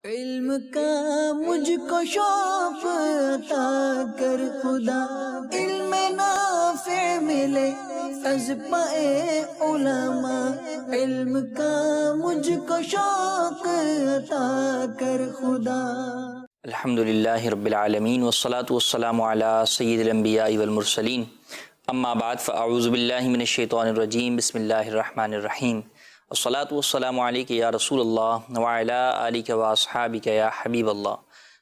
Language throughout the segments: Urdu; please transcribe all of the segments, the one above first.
علم کا مجھ کو شوق عطا کر خدا، علم نافع ملے از پائے علماء، علم کا مجھ کو شوق عطا کر خدا۔ الحمدللہ رب العالمین والصلاة والسلام علی سید الانبیاء والمرسلین، اما بعد فاعوذ باللہ من الشیطان الرجیم، بسم اللہ الرحمن الرحیم۔ الصلاة والسلام علیک یا رسول اللہ وعلی آلک واصحابک یا حبیب اللہ،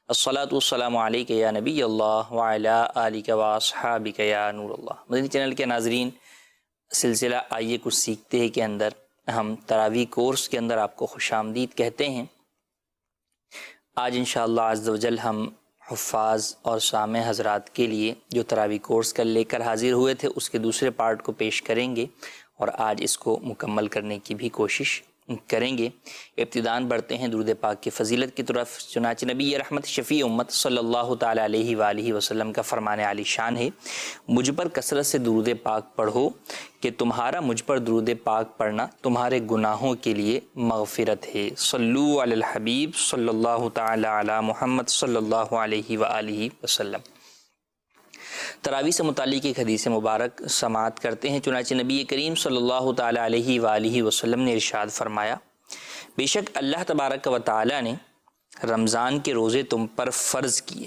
الصلاة والسلام علیک یا نبی اللہ وعلی آلک واصحابک یا نور اللہ۔ مدنی چینل کے ناظرین، سلسلہ آئیے کچھ سیکھتے ہیں کے اندر ہم تراویح کورس کے اندر آپ کو خوش آمدید کہتے ہیں۔ آج انشاءاللہ عز و جل ہم حفاظ اور سامع حضرات کے لیے جو تراویح کورس کل لے کر حاضر ہوئے تھے اس کے دوسرے پارٹ کو پیش کریں گے اور آج اس کو مکمل کرنے کی بھی کوشش کریں گے۔ ابتداً بڑھتے ہیں درود پاک کی فضیلت کی طرف۔ چنانچہ نبی رحمت شفیع امت صلی اللہ تعالی علیہ وآلہ وسلم کا فرمان عالی شان ہے، مجھ پر کثرت سے درود پاک پڑھو کہ تمہارا مجھ پر درود پاک پڑھنا تمہارے گناہوں کے لیے مغفرت ہے۔ صلو علی الحبیب صلی اللہ تعالی علی محمد صلی اللہ علیہ وآلہ وسلم۔ تراویح سے متعلق ایک حدیث مبارک سماعت کرتے ہیں۔ چنانچہ نبی کریم صلی اللہ تعالی علیہ وآلہ وسلم نے ارشاد فرمایا، بے شک اللہ تبارک و تعالی نے رمضان کے روزے تم پر فرض کیے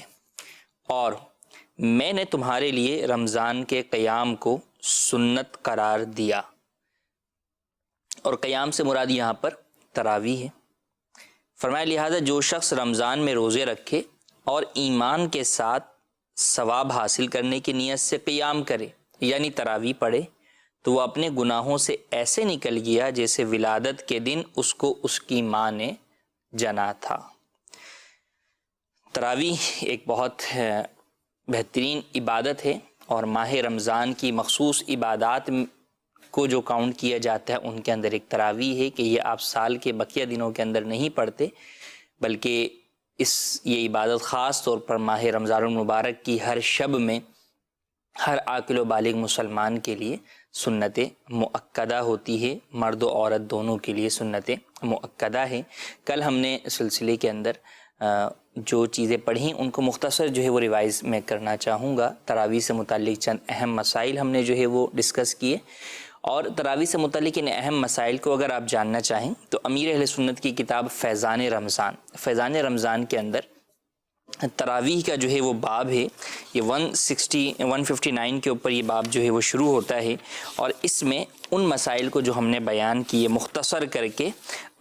اور میں نے تمہارے لیے رمضان کے قیام کو سنت قرار دیا، اور قیام سے مراد یہاں پر تراویح ہے۔ فرمایا لہذا جو شخص رمضان میں روزے رکھے اور ایمان کے ساتھ ثواب حاصل کرنے کی نیت سے قیام کرے یعنی تراویح پڑھے تو وہ اپنے گناہوں سے ایسے نکل گیا جیسے ولادت کے دن اس کو اس کی ماں نے جنا تھا۔ تراویح ایک بہت بہترین عبادت ہے اور ماہ رمضان کی مخصوص عبادات کو جو کاؤنٹ کیا جاتا ہے ان کے اندر ایک تراویح ہے کہ یہ آپ سال کے بقیہ دنوں کے اندر نہیں پڑھتے، بلکہ یہ عبادت خاص طور پر ماہ رمضان المبارک کی ہر شب میں ہر عاقل و بالغ مسلمان کے لیے سنت مؤکدہ ہوتی ہے، مرد و عورت دونوں کے لیے سنت مؤکدہ ہے۔ کل ہم نے سلسلے کے اندر جو چیزیں پڑھیں ان کو مختصر جو ہے وہ ریوائز میں کرنا چاہوں گا۔ تراویح سے متعلق چند اہم مسائل ہم نے جو ہے وہ ڈسکس کیے، اور تراویح سے متعلق ان اہم مسائل کو اگر آپ جاننا چاہیں تو امیر اہل سنت کی کتاب فیضان رمضان کے اندر تراویح کا جو ہے وہ باب ہے، یہ 159 کے اوپر یہ باب جو ہے وہ شروع ہوتا ہے، اور اس میں ان مسائل کو جو ہم نے بیان کیے مختصر کر کے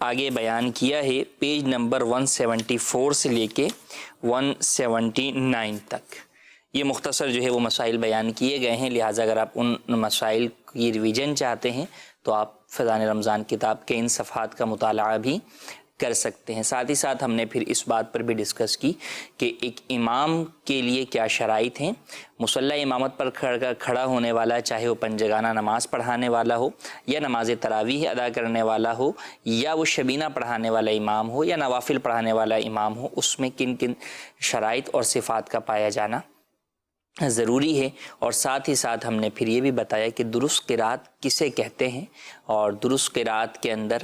آگے بیان کیا ہے، پیج نمبر 174 سے لے کے 179 تک یہ مختصر جو ہے وہ مسائل بیان کیے گئے ہیں۔ لہٰذا اگر آپ ان مسائل کی ریویژن چاہتے ہیں تو آپ فیضان رمضان کتاب کے ان صفحات کا مطالعہ بھی کر سکتے ہیں۔ ساتھ ہی ساتھ ہم نے پھر اس بات پر بھی ڈسکس کی کہ ایک امام کے لیے کیا شرائط ہیں۔ مصلی امامت پر کھڑا ہونے والا، چاہے وہ پنجگانہ نماز پڑھانے والا ہو یا نماز تراویح ادا کرنے والا ہو یا وہ شبینہ پڑھانے والا امام ہو یا نوافل پڑھانے والا امام ہو، اس میں کن کن شرائط اور صفات کا پایا جانا ضروری ہے۔ اور ساتھ ہی ساتھ ہم نے پھر یہ بھی بتایا کہ درست قرات کسے کہتے ہیں اور درست قرات کے اندر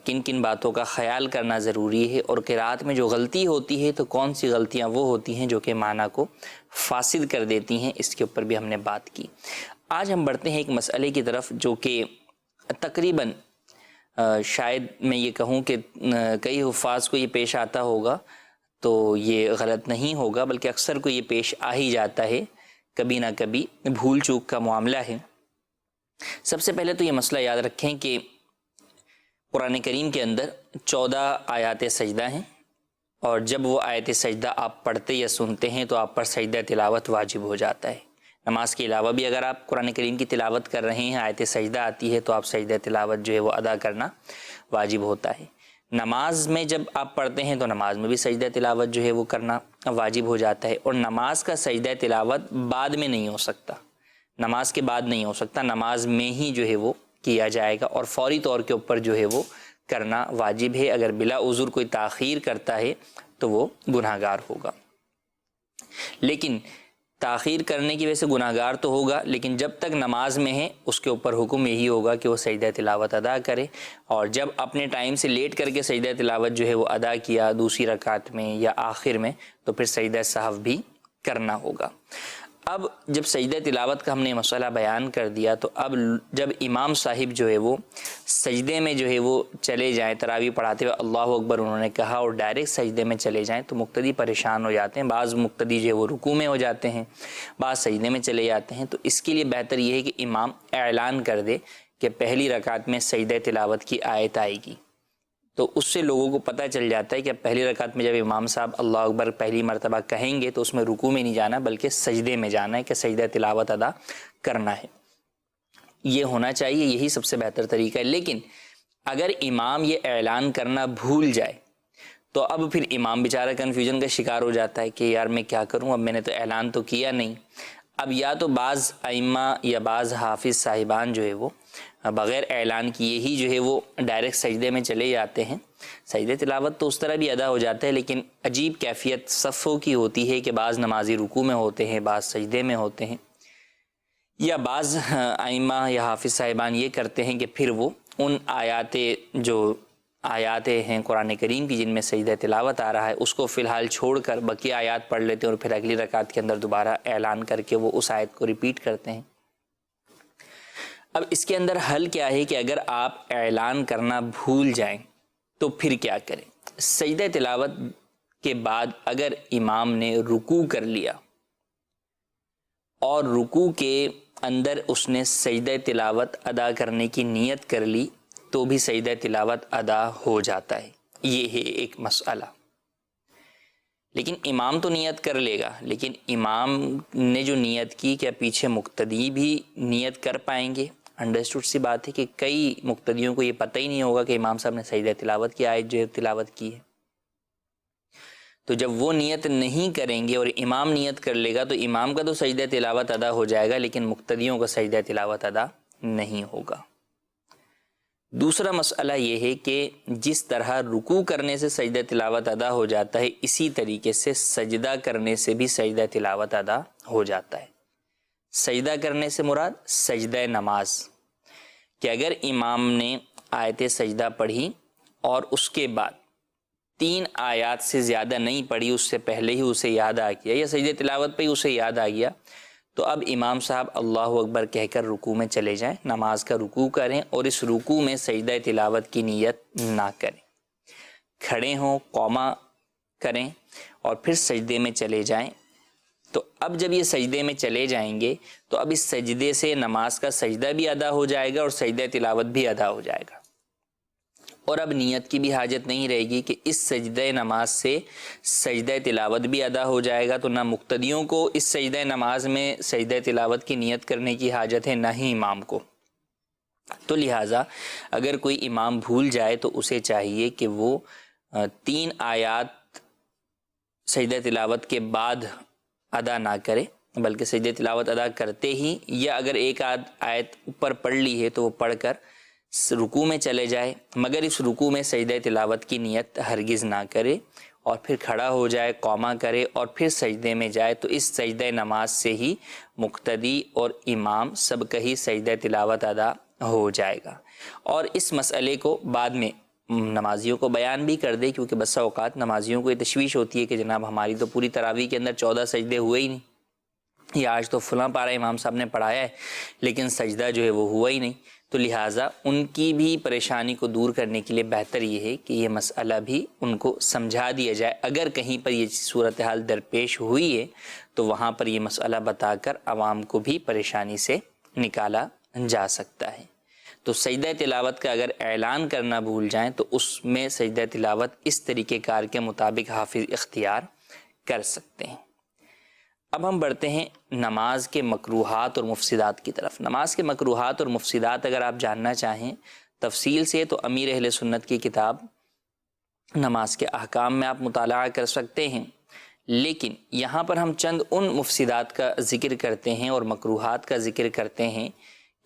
کن کن باتوں کا خیال کرنا ضروری ہے، اور قرات میں جو غلطی ہوتی ہے تو کون سی غلطیاں وہ ہوتی ہیں جو کہ معنی کو فاسد کر دیتی ہیں، اس کے اوپر بھی ہم نے بات کی۔ آج ہم بڑھتے ہیں ایک مسئلے کی طرف جو کہ تقریباً شاید میں یہ کہوں کہ کئی حفاظ کو یہ پیش آتا ہوگا تو یہ غلط نہیں ہوگا، بلکہ اکثر کو یہ پیش آ ہی جاتا ہے، کبھی نہ کبھی بھول چوک کا معاملہ ہے۔ سب سے پہلے تو یہ مسئلہ یاد رکھیں کہ قرآن کریم کے اندر 14 آیات سجدہ ہیں، اور جب وہ آیت سجدہ آپ پڑھتے یا سنتے ہیں تو آپ پر سجدہ تلاوت واجب ہو جاتا ہے۔ نماز کے علاوہ بھی اگر آپ قرآن کریم کی تلاوت کر رہے ہیں، آیت سجدہ آتی ہے تو آپ سجدہ تلاوت جو ہے وہ ادا کرنا واجب ہوتا ہے۔ نماز میں جب آپ پڑھتے ہیں تو نماز میں بھی سجدہ تلاوت جو ہے وہ کرنا واجب ہو جاتا ہے، اور نماز کا سجدہ تلاوت بعد میں نہیں ہو سکتا، نماز کے بعد نہیں ہو سکتا، نماز میں ہی جو ہے وہ کیا جائے گا، اور فوری طور کے اوپر جو ہے وہ کرنا واجب ہے۔ اگر بلا عذر کوئی تاخیر کرتا ہے تو وہ گناہگار ہوگا۔ لیکن تاخیر کرنے کی وجہ سے گناہ گار تو ہوگا، لیکن جب تک نماز میں ہے اس کے اوپر حکم یہی ہوگا کہ وہ سجدہ تلاوت ادا کرے، اور جب اپنے ٹائم سے لیٹ کر کے سجدہ تلاوت جو ہے وہ ادا کیا دوسری رکعت میں یا آخر میں، تو پھر سجدہ سہو بھی کرنا ہوگا۔ اب جب سجدہ تلاوت کا ہم نے مسئلہ بیان کر دیا، تو اب جب امام صاحب جو ہے وہ سجدے میں جو ہے وہ چلے جائیں، تراویح پڑھاتے ہوئے اللہ اکبر انہوں نے کہا اور ڈائریکٹ سجدے میں چلے جائیں، تو مقتدی پریشان ہو جاتے ہیں۔ بعض مقتدی جو ہے وہ رکوع میں ہو جاتے ہیں، بعض سجدے میں چلے جاتے ہیں۔ تو اس کے لیے بہتر یہ ہے کہ امام اعلان کر دے کہ پہلی رکعت میں سجدہ تلاوت کی آیت آئے گی، تو اس سے لوگوں کو پتہ چل جاتا ہے کہ پہلی رکعت میں جب امام صاحب اللہ اکبر پہلی مرتبہ کہیں گے تو اس میں رکوع میں نہیں جانا بلکہ سجدے میں جانا ہے، کہ سجدہ تلاوت ادا کرنا ہے۔ یہ ہونا چاہیے، یہی سب سے بہتر طریقہ ہے۔ لیکن اگر امام یہ اعلان کرنا بھول جائے تو اب پھر امام بیچارہ کنفیوژن کا شکار ہو جاتا ہے کہ یار میں کیا کروں، اب میں نے تو اعلان تو کیا نہیں۔ اب یا تو بعض ائمہ یا بعض حافظ صاحبان جو ہے وہ بغیر اعلان کیے ہی جو ہے وہ ڈائریکٹ سجدے میں چلے جاتے ہیں۔ سجدہ تلاوت تو اس طرح بھی ادا ہو جاتا ہے، لیکن عجیب کیفیت صفوں کی ہوتی ہے کہ بعض نمازی رکوع میں ہوتے ہیں، بعض سجدے میں ہوتے ہیں، یا بعض ائمہ یا حافظ صاحبان یہ کرتے ہیں کہ پھر وہ ان آیات ہیں قرآن کریم کی جن میں سجدہ تلاوت آ رہا ہے اس کو فی الحال چھوڑ کر بقیہ آیات پڑھ لیتے ہیں، اور پھر اگلی رکعت کے اندر دوبارہ اعلان کر کے وہ اس آیت کو ریپیٹ کرتے ہیں۔ اب اس کے اندر حل کیا ہے کہ اگر آپ اعلان کرنا بھول جائیں تو پھر کیا کریں؟ سجدہ تلاوت کے بعد اگر امام نے رکوع کر لیا اور رکوع کے اندر اس نے سجدہ تلاوت ادا کرنے کی نیت کر لی تو بھی سجدہ تلاوت ادا ہو جاتا ہے۔ یہ ہے ایک مسئلہ۔ لیکن امام تو نیت کر لے گا، لیکن امام نے جو نیت کی کیا پیچھے مقتدی بھی نیت کر پائیں گے؟ انڈرسٹوڈ سی بات ہے کہ کئی مقتدیوں کو یہ پتہ ہی نہیں ہوگا کہ امام صاحب نے سجدہ تلاوت کی آیت جو ہے تلاوت کی ہے۔ تو جب وہ نیت نہیں کریں گے اور امام نیت کر لے گا تو امام کا تو سجدہ تلاوت ادا ہو جائے گا، لیکن مقتدیوں کا سجدہ تلاوت ادا نہیں ہوگا۔ دوسرا مسئلہ یہ ہے کہ جس طرح رکوع کرنے سے سجدہ تلاوت ادا ہو جاتا ہے، اسی طریقے سے سجدہ کرنے سے بھی سجدہ تلاوت ادا ہو جاتا ہے۔ سجدہ کرنے سے مراد سجدہ نماز، کہ اگر امام نے آیت سجدہ پڑھی اور اس کے بعد 3 آیات سے زیادہ نہیں پڑھی، اس سے پہلے ہی اسے یاد آ گیا یا سجدہ تلاوت پہ ہی اسے یاد آ گیا، تو اب امام صاحب اللہ اکبر کہہ کر رکوع میں چلے جائیں، نماز کا رکوع کریں اور اس رکوع میں سجدہ تلاوت کی نیت نہ کریں، کھڑے ہوں، قوما کریں اور پھر سجدے میں چلے جائیں۔ تو اب جب یہ سجدے میں چلے جائیں گے تو اب اس سجدے سے نماز کا سجدہ بھی ادا ہو جائے گا اور سجدہ تلاوت بھی ادا ہو جائے گا، اور اب نیت کی بھی حاجت نہیں رہے گی کہ اس سجدہ نماز سے سجدہ تلاوت بھی ادا ہو جائے گا، تو نہ مقتدیوں کو اس سجدہ نماز میں سجدہ تلاوت کی نیت کرنے کی حاجت ہے، نہ ہی امام کو۔ تو لہٰذا اگر کوئی امام بھول جائے تو اسے چاہیے کہ وہ 3 آیات سجدہ تلاوت کے بعد ادا نہ کرے، بلکہ سجدہ تلاوت ادا کرتے ہی یا اگر ایک آدھ آیت اوپر پڑھ لی ہے تو وہ پڑھ کر رکوع میں چلے جائے، مگر اس رکوع میں سجدہ تلاوت کی نیت ہرگز نہ کرے، اور پھر کھڑا ہو جائے، قوما کرے اور پھر سجدے میں جائے، تو اس سجدہ نماز سے ہی مقتدی اور امام سب کا ہی سجدہ تلاوت ادا ہو جائے گا۔ اور اس مسئلے کو بعد میں نمازیوں کو بیان بھی کر دے، کیونکہ بسا اوقات نمازیوں کو یہ تشویش ہوتی ہے کہ جناب ہماری تو پوری تراویح کے اندر 14 سجدے ہوئے ہی نہیں، یا آج تو فلاں پارہ امام صاحب نے پڑھایا ہے لیکن سجدہ جو ہے وہ ہوا ہی نہیں۔ تو لہٰذا ان کی بھی پریشانی کو دور کرنے کے لیے بہتر یہ ہے کہ یہ مسئلہ بھی ان کو سمجھا دیا جائے، اگر کہیں پر یہ صورتحال درپیش ہوئی ہے تو وہاں پر یہ مسئلہ بتا کر عوام کو بھی پریشانی سے نکالا جا سکتا ہے۔ تو سجدہ تلاوت کا اگر اعلان کرنا بھول جائیں تو اس میں سجدہ تلاوت اس طریقہ کار کے مطابق حافظ اختیار کر سکتے ہیں۔ اب ہم بڑھتے ہیں نماز کے مکروہات اور مفسدات کی طرف۔ نماز کے مکروہات اور مفسدات اگر آپ جاننا چاہیں تفصیل سے تو امیر اہل سنت کی کتاب نماز کے احکام میں آپ مطالعہ کر سکتے ہیں، لیکن یہاں پر ہم چند ان مفسدات کا ذکر کرتے ہیں اور مکروہات کا ذکر کرتے ہیں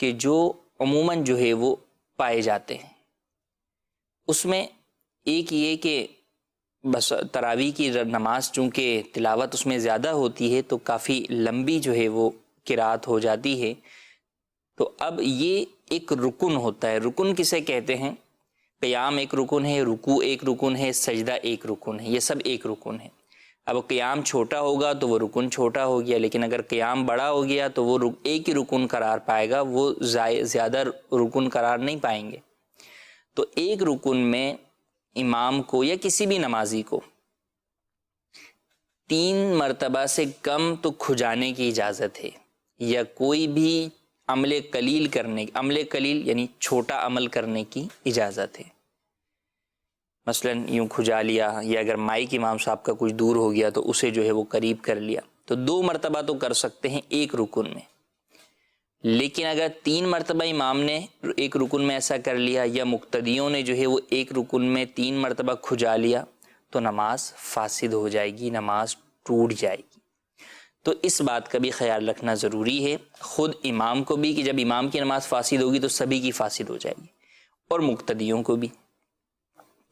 کہ جو عموماً جو ہے وہ پائے جاتے ہیں۔ اس میں ایک یہ کہ بس تراویح کی نماز چونکہ تلاوت اس میں زیادہ ہوتی ہے تو کافی لمبی جو ہے وہ قرات ہو جاتی ہے، تو اب یہ ایک رکن ہوتا ہے۔ رکن کسے کہتے ہیں؟ قیام ایک رکن ہے، رکوع ایک رکن ہے، سجدہ ایک رکن ہے، یہ سب ایک رکن ہے۔ اب قیام چھوٹا ہوگا تو وہ رکن چھوٹا ہو گیا، لیکن اگر قیام بڑا ہو گیا تو وہ ایک ہی رکن قرار پائے گا، وہ زیادہ رکن قرار نہیں پائیں گے۔ تو ایک رکن میں امام کو یا کسی بھی نمازی کو 3 مرتبہ سے کم تو کھجانے کی اجازت ہے، یا کوئی بھی عمل قلیل یعنی چھوٹا عمل کرنے کی اجازت ہے۔ مثلا یوں کھجا لیا، یا اگر مائک امام صاحب کا کچھ دور ہو گیا تو اسے جو ہے وہ قریب کر لیا، تو 2 مرتبہ تو کر سکتے ہیں ایک رکن میں۔ لیکن اگر 3 مرتبہ امام نے ایک رکن میں ایسا کر لیا، یا مقتدیوں نے جو ہے وہ ایک رکن میں 3 مرتبہ کھجا لیا، تو نماز فاسد ہو جائے گی، نماز ٹوٹ جائے گی۔ تو اس بات کا بھی خیال رکھنا ضروری ہے، خود امام کو بھی، کہ جب امام کی نماز فاسد ہوگی تو سبھی کی فاسد ہو جائے گی، اور مقتدیوں کو بھی،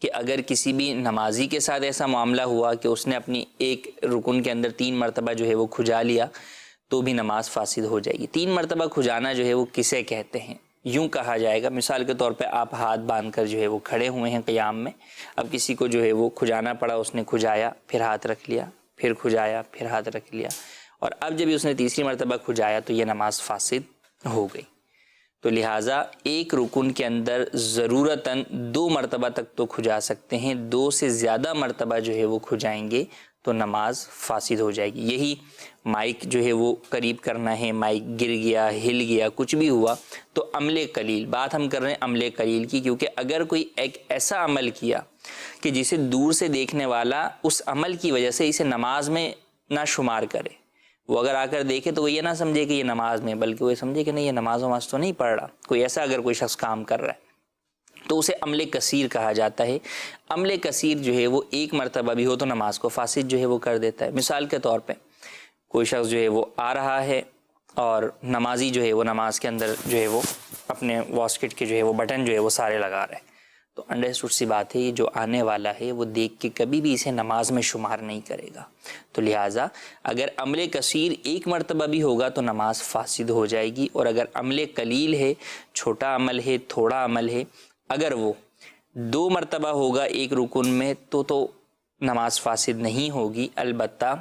کہ اگر کسی بھی نمازی کے ساتھ ایسا معاملہ ہوا کہ اس نے اپنی ایک رکن کے اندر 3 مرتبہ جو ہے وہ کھجا لیا تو بھی نماز فاسد ہو جائے گی۔ 3 مرتبہ کھجانا جو ہے وہ کسے کہتے ہیں؟ یوں کہا جائے گا، مثال کے طور پہ آپ ہاتھ باندھ کر جو ہے وہ کھڑے ہوئے ہیں قیام میں، اب کسی کو جو ہے وہ کھجانا پڑا، اس نے کھجایا پھر ہاتھ رکھ لیا، پھر کھجایا پھر ہاتھ رکھ لیا، اور اب جب اس نے تیسری مرتبہ کھجایا تو یہ نماز فاسد ہو گئی۔ تو لہٰذا ایک رکن کے اندر ضرورتاً 2 مرتبہ تک تو کھجا سکتے ہیں، 2 سے زیادہ مرتبہ جو ہے وہ کھجائیں گے تو نماز فاسد ہو جائے گی۔ یہی مائک جو ہے وہ قریب کرنا ہے، مائک گر گیا، ہل گیا، کچھ بھی ہوا تو عمل قلیل، بات ہم کر رہے ہیں عمل قلیل کی، کیونکہ اگر کوئی ایک ایسا عمل کیا کہ جسے دور سے دیکھنے والا اس عمل کی وجہ سے اسے نماز میں نہ شمار کرے، وہ اگر آ کر دیکھے تو وہ یہ نہ سمجھے کہ یہ نماز میں، بلکہ وہ یہ سمجھے کہ نہیں یہ نماز تو نہیں پڑھ رہا، کوئی ایسا اگر کوئی شخص کام کر رہا ہے تو اسے عمل کثیر کہا جاتا ہے۔ عمل کثیر جو ہے وہ ایک مرتبہ بھی ہو تو نماز کو فاسد جو ہے وہ کر دیتا ہے۔ مثال کے طور پہ کوئی شخص جو ہے وہ آ رہا ہے اور نمازی جو ہے وہ نماز کے اندر جو ہے وہ اپنے واسکٹ کے جو ہے وہ بٹن جو ہے وہ سارے لگا رہے ہیں، تو انڈرسٹوڈ سی بات ہے، یہ جو آنے والا ہے وہ دیکھ کے کبھی بھی اسے نماز میں شمار نہیں کرے گا۔ تو لہٰذا اگر عمل کثیر ایک مرتبہ بھی ہوگا تو نماز فاسد ہو جائے گی، اور اگر عمل قلیل ہے، چھوٹا عمل ہے، تھوڑا عمل ہے، اگر وہ 2 مرتبہ ہوگا ایک رکن میں تو نماز فاسد نہیں ہوگی، البتہ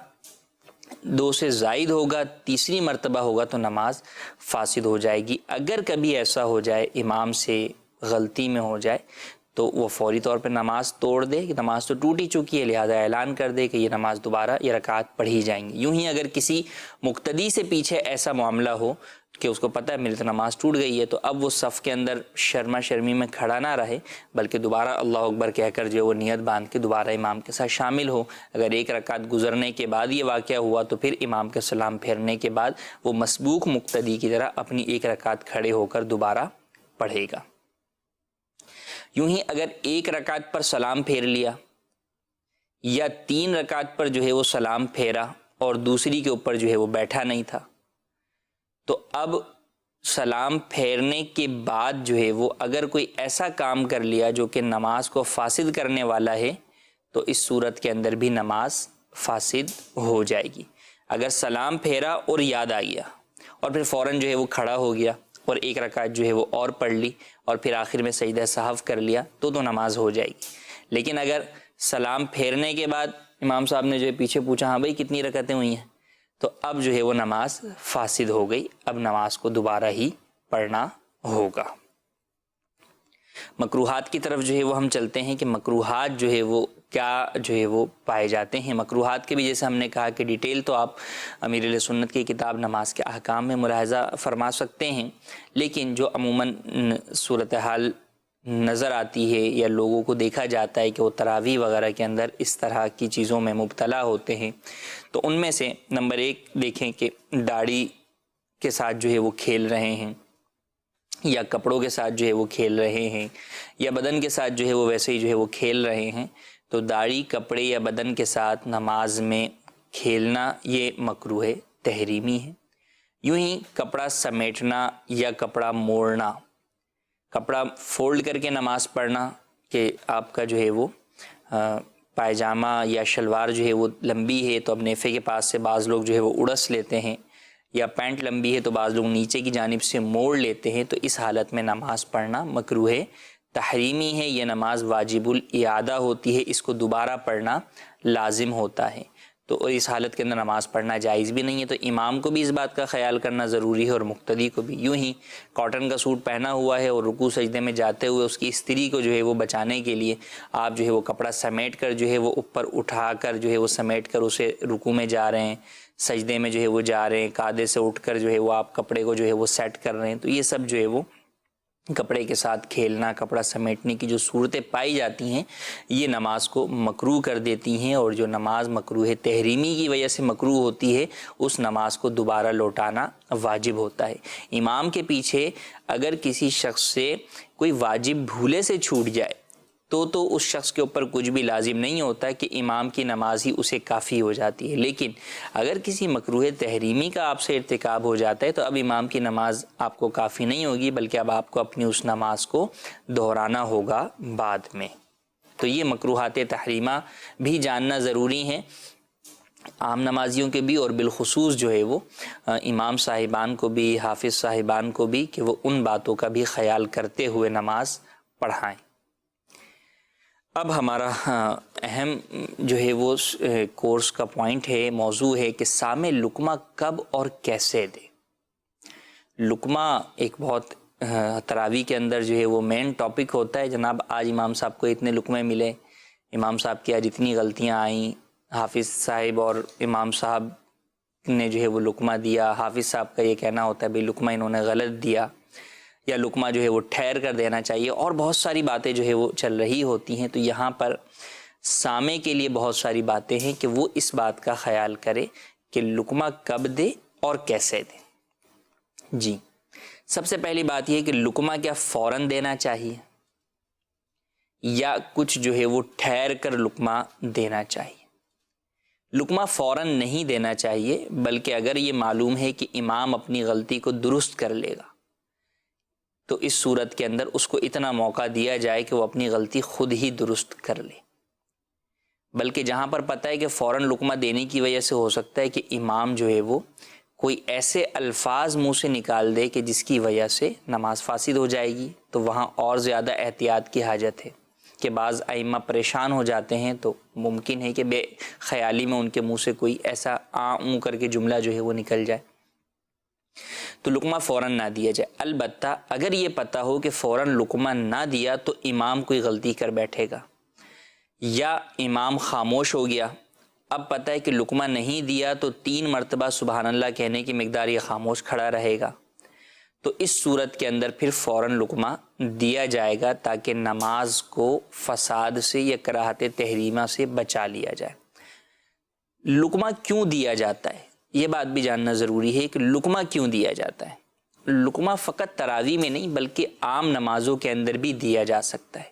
2 سے زائد ہوگا، تیسری مرتبہ ہوگا تو نماز فاسد ہو جائے گی۔ اگر کبھی ایسا ہو جائے امام سے غلطی میں ہو جائے تو وہ فوری طور پہ نماز توڑ دے، کہ نماز تو ٹوٹ ہی چکی ہے، لہذا اعلان کر دے کہ یہ نماز دوبارہ یہ رکعت پڑھی جائیں گی۔ یوں ہی اگر کسی مقتدی سے پیچھے ایسا معاملہ ہو کہ اس کو پتہ ہے میری تو نماز ٹوٹ گئی ہے، تو اب وہ صف کے اندر شرما شرمی میں کھڑا نہ رہے، بلکہ دوبارہ اللہ اکبر کہہ کر جو وہ نیت باندھ کے دوبارہ امام کے ساتھ شامل ہو۔ اگر ایک رکعت گزرنے کے بعد یہ واقعہ ہوا تو پھر امام کے سلام پھیرنے کے بعد وہ مسبوق مقتدی کی طرح اپنی ایک رکعت کھڑے ہو کر دوبارہ پڑھے گا۔ یوں ہی اگر ایک رکعت پر سلام پھیر لیا یا 3 رکعت پر جو ہے وہ سلام پھیرا اور دوسری کے اوپر جو ہے وہ بیٹھا نہیں تھا، تو اب سلام پھیرنے کے بعد جو ہے وہ اگر کوئی ایسا کام کر لیا جو کہ نماز کو فاسد کرنے والا ہے تو اس صورت کے اندر بھی نماز فاسد ہو جائے گی۔ اگر سلام پھیرا اور یاد آ گیا اور پھر فوراً جو ہے وہ کھڑا ہو گیا اور ایک رکعت جو ہے وہ اور پڑھ لی اور پھر آخر میں سجدہ سہو کر لیا تو نماز ہو جائے گی۔ لیکن اگر سلام پھیرنے کے بعد امام صاحب نے جو ہے پیچھے پوچھا ہاں بھائی کتنی رکعتیں ہوئی ہیں، تو اب جو ہے وہ نماز فاسد ہو گئی، اب نماز کو دوبارہ ہی پڑھنا ہوگا۔ مکروہات کی طرف جو ہے وہ ہم چلتے ہیں کہ مکروہات جو ہے وہ کیا جو ہے وہ پائے جاتے ہیں۔ مکروہات کے بھی جیسے ہم نے کہا کہ ڈیٹیل تو آپ امیر اہل سنت کی کتاب نماز کے احکام میں ملاحظہ فرما سکتے ہیں، لیکن جو عموماً صورتحال نظر آتی ہے یا لوگوں کو دیکھا جاتا ہے کہ وہ تراویح وغیرہ کے اندر اس طرح کی چیزوں میں مبتلا ہوتے ہیں، تو ان میں سے نمبر 1 دیکھیں کہ داڑھی کے ساتھ جو ہے وہ کھیل رہے ہیں، یا کپڑوں کے ساتھ جو ہے وہ کھیل رہے ہیں، یا بدن کے ساتھ جو ہے وہ ویسے ہی جو ہے وہ کھیل رہے ہیں، تو داڑھی، کپڑے یا بدن کے ساتھ نماز میں کھیلنا یہ مکروہ تحریمی ہے۔ یوں ہی کپڑا سمیٹنا یا کپڑا موڑنا، کپڑا فولڈ کر کے نماز پڑھنا کہ آپ کا جو ہے وہ پائجامہ یا شلوار جو ہے وہ لمبی ہے تو اب نیفے کے پاس سے بعض لوگ جو ہے وہ اڑس لیتے ہیں، یا پینٹ لمبی ہے تو بعض لوگ نیچے کی جانب سے موڑ لیتے ہیں، تو اس حالت میں نماز پڑھنا مکروہ تحریمی ہے، یہ نماز واجب الاعادہ ہوتی ہے، اس کو دوبارہ پڑھنا لازم ہوتا ہے، تو اس حالت کے اندر نماز پڑھنا جائز بھی نہیں ہے۔ تو امام کو بھی اس بات کا خیال کرنا ضروری ہے اور مقتدی کو بھی۔ یوں ہی کاٹن کا سوٹ پہنا ہوا ہے اور رکوع سجدے میں جاتے ہوئے اس کی استری کو جو ہے وہ بچانے کے لیے آپ جو ہے وہ کپڑا سمیٹ کر جو ہے وہ اوپر اٹھا کر جو ہے وہ سمیٹ کر اسے رکوع میں جا رہے ہیں، سجدے میں جو ہے وہ جا رہے ہیں، قاعدے سے اٹھ کر جو ہے وہ آپ کپڑے کو جو ہے وہ سیٹ کر رہے ہیں، تو یہ سب جو ہے وہ کپڑے کے ساتھ کھیلنا، کپڑا سمیٹنے کی جو صورتیں پائی جاتی ہیں یہ نماز کو مکروہ کر دیتی ہیں، اور جو نماز مکروہ تحریمی کی وجہ سے مکروہ ہوتی ہے اس نماز کو دوبارہ لوٹانا واجب ہوتا ہے۔ امام کے پیچھے اگر کسی شخص سے کوئی واجب بھولے سے چھوٹ جائے تو اس شخص کے اوپر کچھ بھی لازم نہیں ہوتا کہ امام کی نماز ہی اسے کافی ہو جاتی ہے، لیکن اگر کسی مکروہ تحریمی کا آپ سے ارتکاب ہو جاتا ہے تو اب امام کی نماز آپ کو کافی نہیں ہوگی، بلکہ اب آپ کو اپنی اس نماز کو دہرانا ہوگا بعد میں۔ تو یہ مکروہات تحریمہ بھی جاننا ضروری ہے عام نمازیوں کے بھی، اور بالخصوص جو ہے وہ امام صاحبان کو بھی، حافظ صاحبان کو بھی، کہ وہ ان باتوں کا بھی خیال کرتے ہوئے نماز پڑھائیں۔ اب ہمارا اہم جو ہے وہ کورس کا پوائنٹ ہے، موضوع ہے کہ سامع لقمہ کب اور کیسے دے۔ لقمہ ایک بہت تراویح کے اندر جو ہے وہ مین ٹاپک ہوتا ہے، جناب آج امام صاحب کو اتنے لقمے ملے، امام صاحب کی آج اتنی غلطیاں آئیں، حافظ صاحب اور امام صاحب نے جو ہے وہ لقمہ دیا، حافظ صاحب کا یہ کہنا ہوتا ہے بھئی لقمہ انہوں نے غلط دیا، یا لقمہ جو ہے وہ ٹھہر کر دینا چاہیے، اور بہت ساری باتیں جو ہے وہ چل رہی ہوتی ہیں۔ تو یہاں پر سامع کے لیے بہت ساری باتیں ہیں کہ وہ اس بات کا خیال کرے کہ لقمہ کب دے اور کیسے دے۔ جی، سب سے پہلی بات یہ ہے کہ لقمہ کیا فوراً دینا چاہیے یا کچھ جو ہے وہ ٹھہر کر لقمہ دینا چاہیے۔ لقمہ فوراً نہیں دینا چاہیے، بلکہ اگر یہ معلوم ہے کہ امام اپنی غلطی کو درست کر لے گا تو اس صورت کے اندر اس کو اتنا موقع دیا جائے کہ وہ اپنی غلطی خود ہی درست کر لے۔ بلکہ جہاں پر پتہ ہے کہ فوراً لقمہ دینے کی وجہ سے ہو سکتا ہے کہ امام جو ہے وہ کوئی ایسے الفاظ منہ سے نکال دے کہ جس کی وجہ سے نماز فاسد ہو جائے گی، تو وہاں اور زیادہ احتیاط کی حاجت ہے کہ بعض ائمہ پریشان ہو جاتے ہیں، تو ممکن ہے کہ بے خیالی میں ان کے منہ سے کوئی ایسا منہ کر کے جملہ جو ہے وہ نکل جائے، تو لقمہ فوراً نہ دیا جائے۔ البتہ اگر یہ پتہ ہو کہ فوراً لقمہ نہ دیا تو امام کوئی غلطی کر بیٹھے گا، یا امام خاموش ہو گیا، اب پتہ ہے کہ لقمہ نہیں دیا تو 3 مرتبہ سبحان اللہ کہنے کی مقدار یہ خاموش کھڑا رہے گا، تو اس صورت کے اندر پھر فوراً لقمہ دیا جائے گا تاکہ نماز کو فساد سے یا کراہت تحریمہ سے بچا لیا جائے۔ لقمہ کیوں دیا جاتا ہے یہ بات بھی جاننا ضروری ہے کہ لقمہ کیوں دیا جاتا ہے۔ لقمہ فقط تراویح میں نہیں بلکہ عام نمازوں کے اندر بھی دیا جا سکتا ہے۔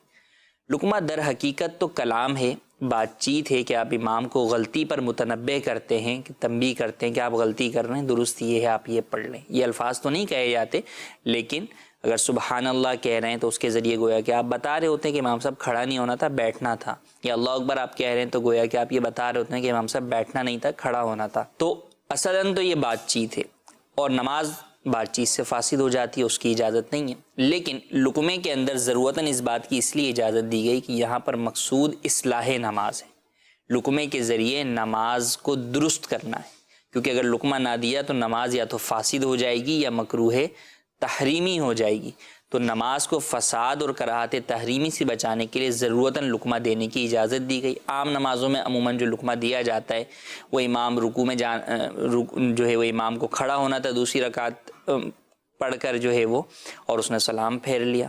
لقمہ در حقیقت تو کلام ہے، بات چیت ہے کہ آپ امام کو غلطی پر متنبہ کرتے ہیں، کہ تنبیہ کرتے ہیں کہ آپ غلطی کر رہے ہیں، درست یہ ہے آپ یہ پڑھ لیں۔ یہ الفاظ تو نہیں کہے جاتے، لیکن اگر سبحان اللہ کہہ رہے ہیں تو اس کے ذریعے گویا کہ آپ بتا رہے ہوتے ہیں کہ امام صاحب کھڑا نہیں ہونا تھا، بیٹھنا تھا، یا اللہ اکبر آپ کہہ رہے ہیں تو گویا کہ آپ یہ بتا رہے ہوتے ہیں کہ امام صاحب بیٹھنا نہیں تھا، کھڑا ہونا تھا۔ تو اصلاً تو یہ بات چیت ہے اور نماز بات چیت سے فاسد ہو جاتی ہے، اس کی اجازت نہیں ہے، لیکن لقمے کے اندر ضرورتاً اس بات کی اس لیے اجازت دی گئی کہ یہاں پر مقصود اصلاح نماز ہے، لقمے کے ذریعے نماز کو درست کرنا ہے، کیونکہ اگر لقمہ نہ دیا تو نماز یا تو فاسد ہو جائے گی یا مکروہ تحریمی ہو جائے گی۔ تو نماز کو فساد اور کراہت تحریمی سے بچانے کے لیے ضرورتاً لقمہ دینے کی اجازت دی گئی۔ عام نمازوں میں عموماً جو لقمہ دیا جاتا ہے وہ امام رکوع میں جو ہے وہ امام کو کھڑا ہونا تھا دوسری رکعت پڑھ کر جو ہے وہ، اور اس نے سلام پھیر لیا،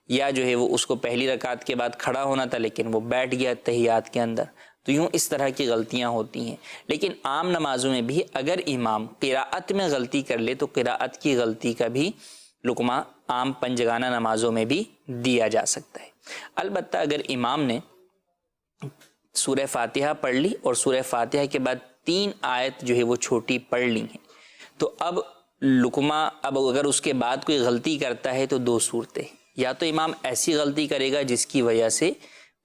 یا جو ہے وہ اس کو پہلی رکعت کے بعد کھڑا ہونا تھا لیکن وہ بیٹھ گیا تحیات کے اندر، تو یوں اس طرح کی غلطیاں ہوتی ہیں۔ لیکن عام نمازوں میں بھی اگر امام قراءت میں غلطی کر لے تو قراءت کی غلطی کا بھی لقمہ عام پنجگانہ نمازوں میں بھی دیا جا سکتا ہے۔ البتہ اگر امام نے سورہ فاتحہ پڑھ لی اور سورہ فاتحہ کے بعد 3 آیت جو ہے وہ چھوٹی پڑھ لی ہیں، تو اب لقمہ اگر اس کے بعد کوئی غلطی کرتا ہے تو 2 صورتیں، یا تو امام ایسی غلطی کرے گا جس کی وجہ سے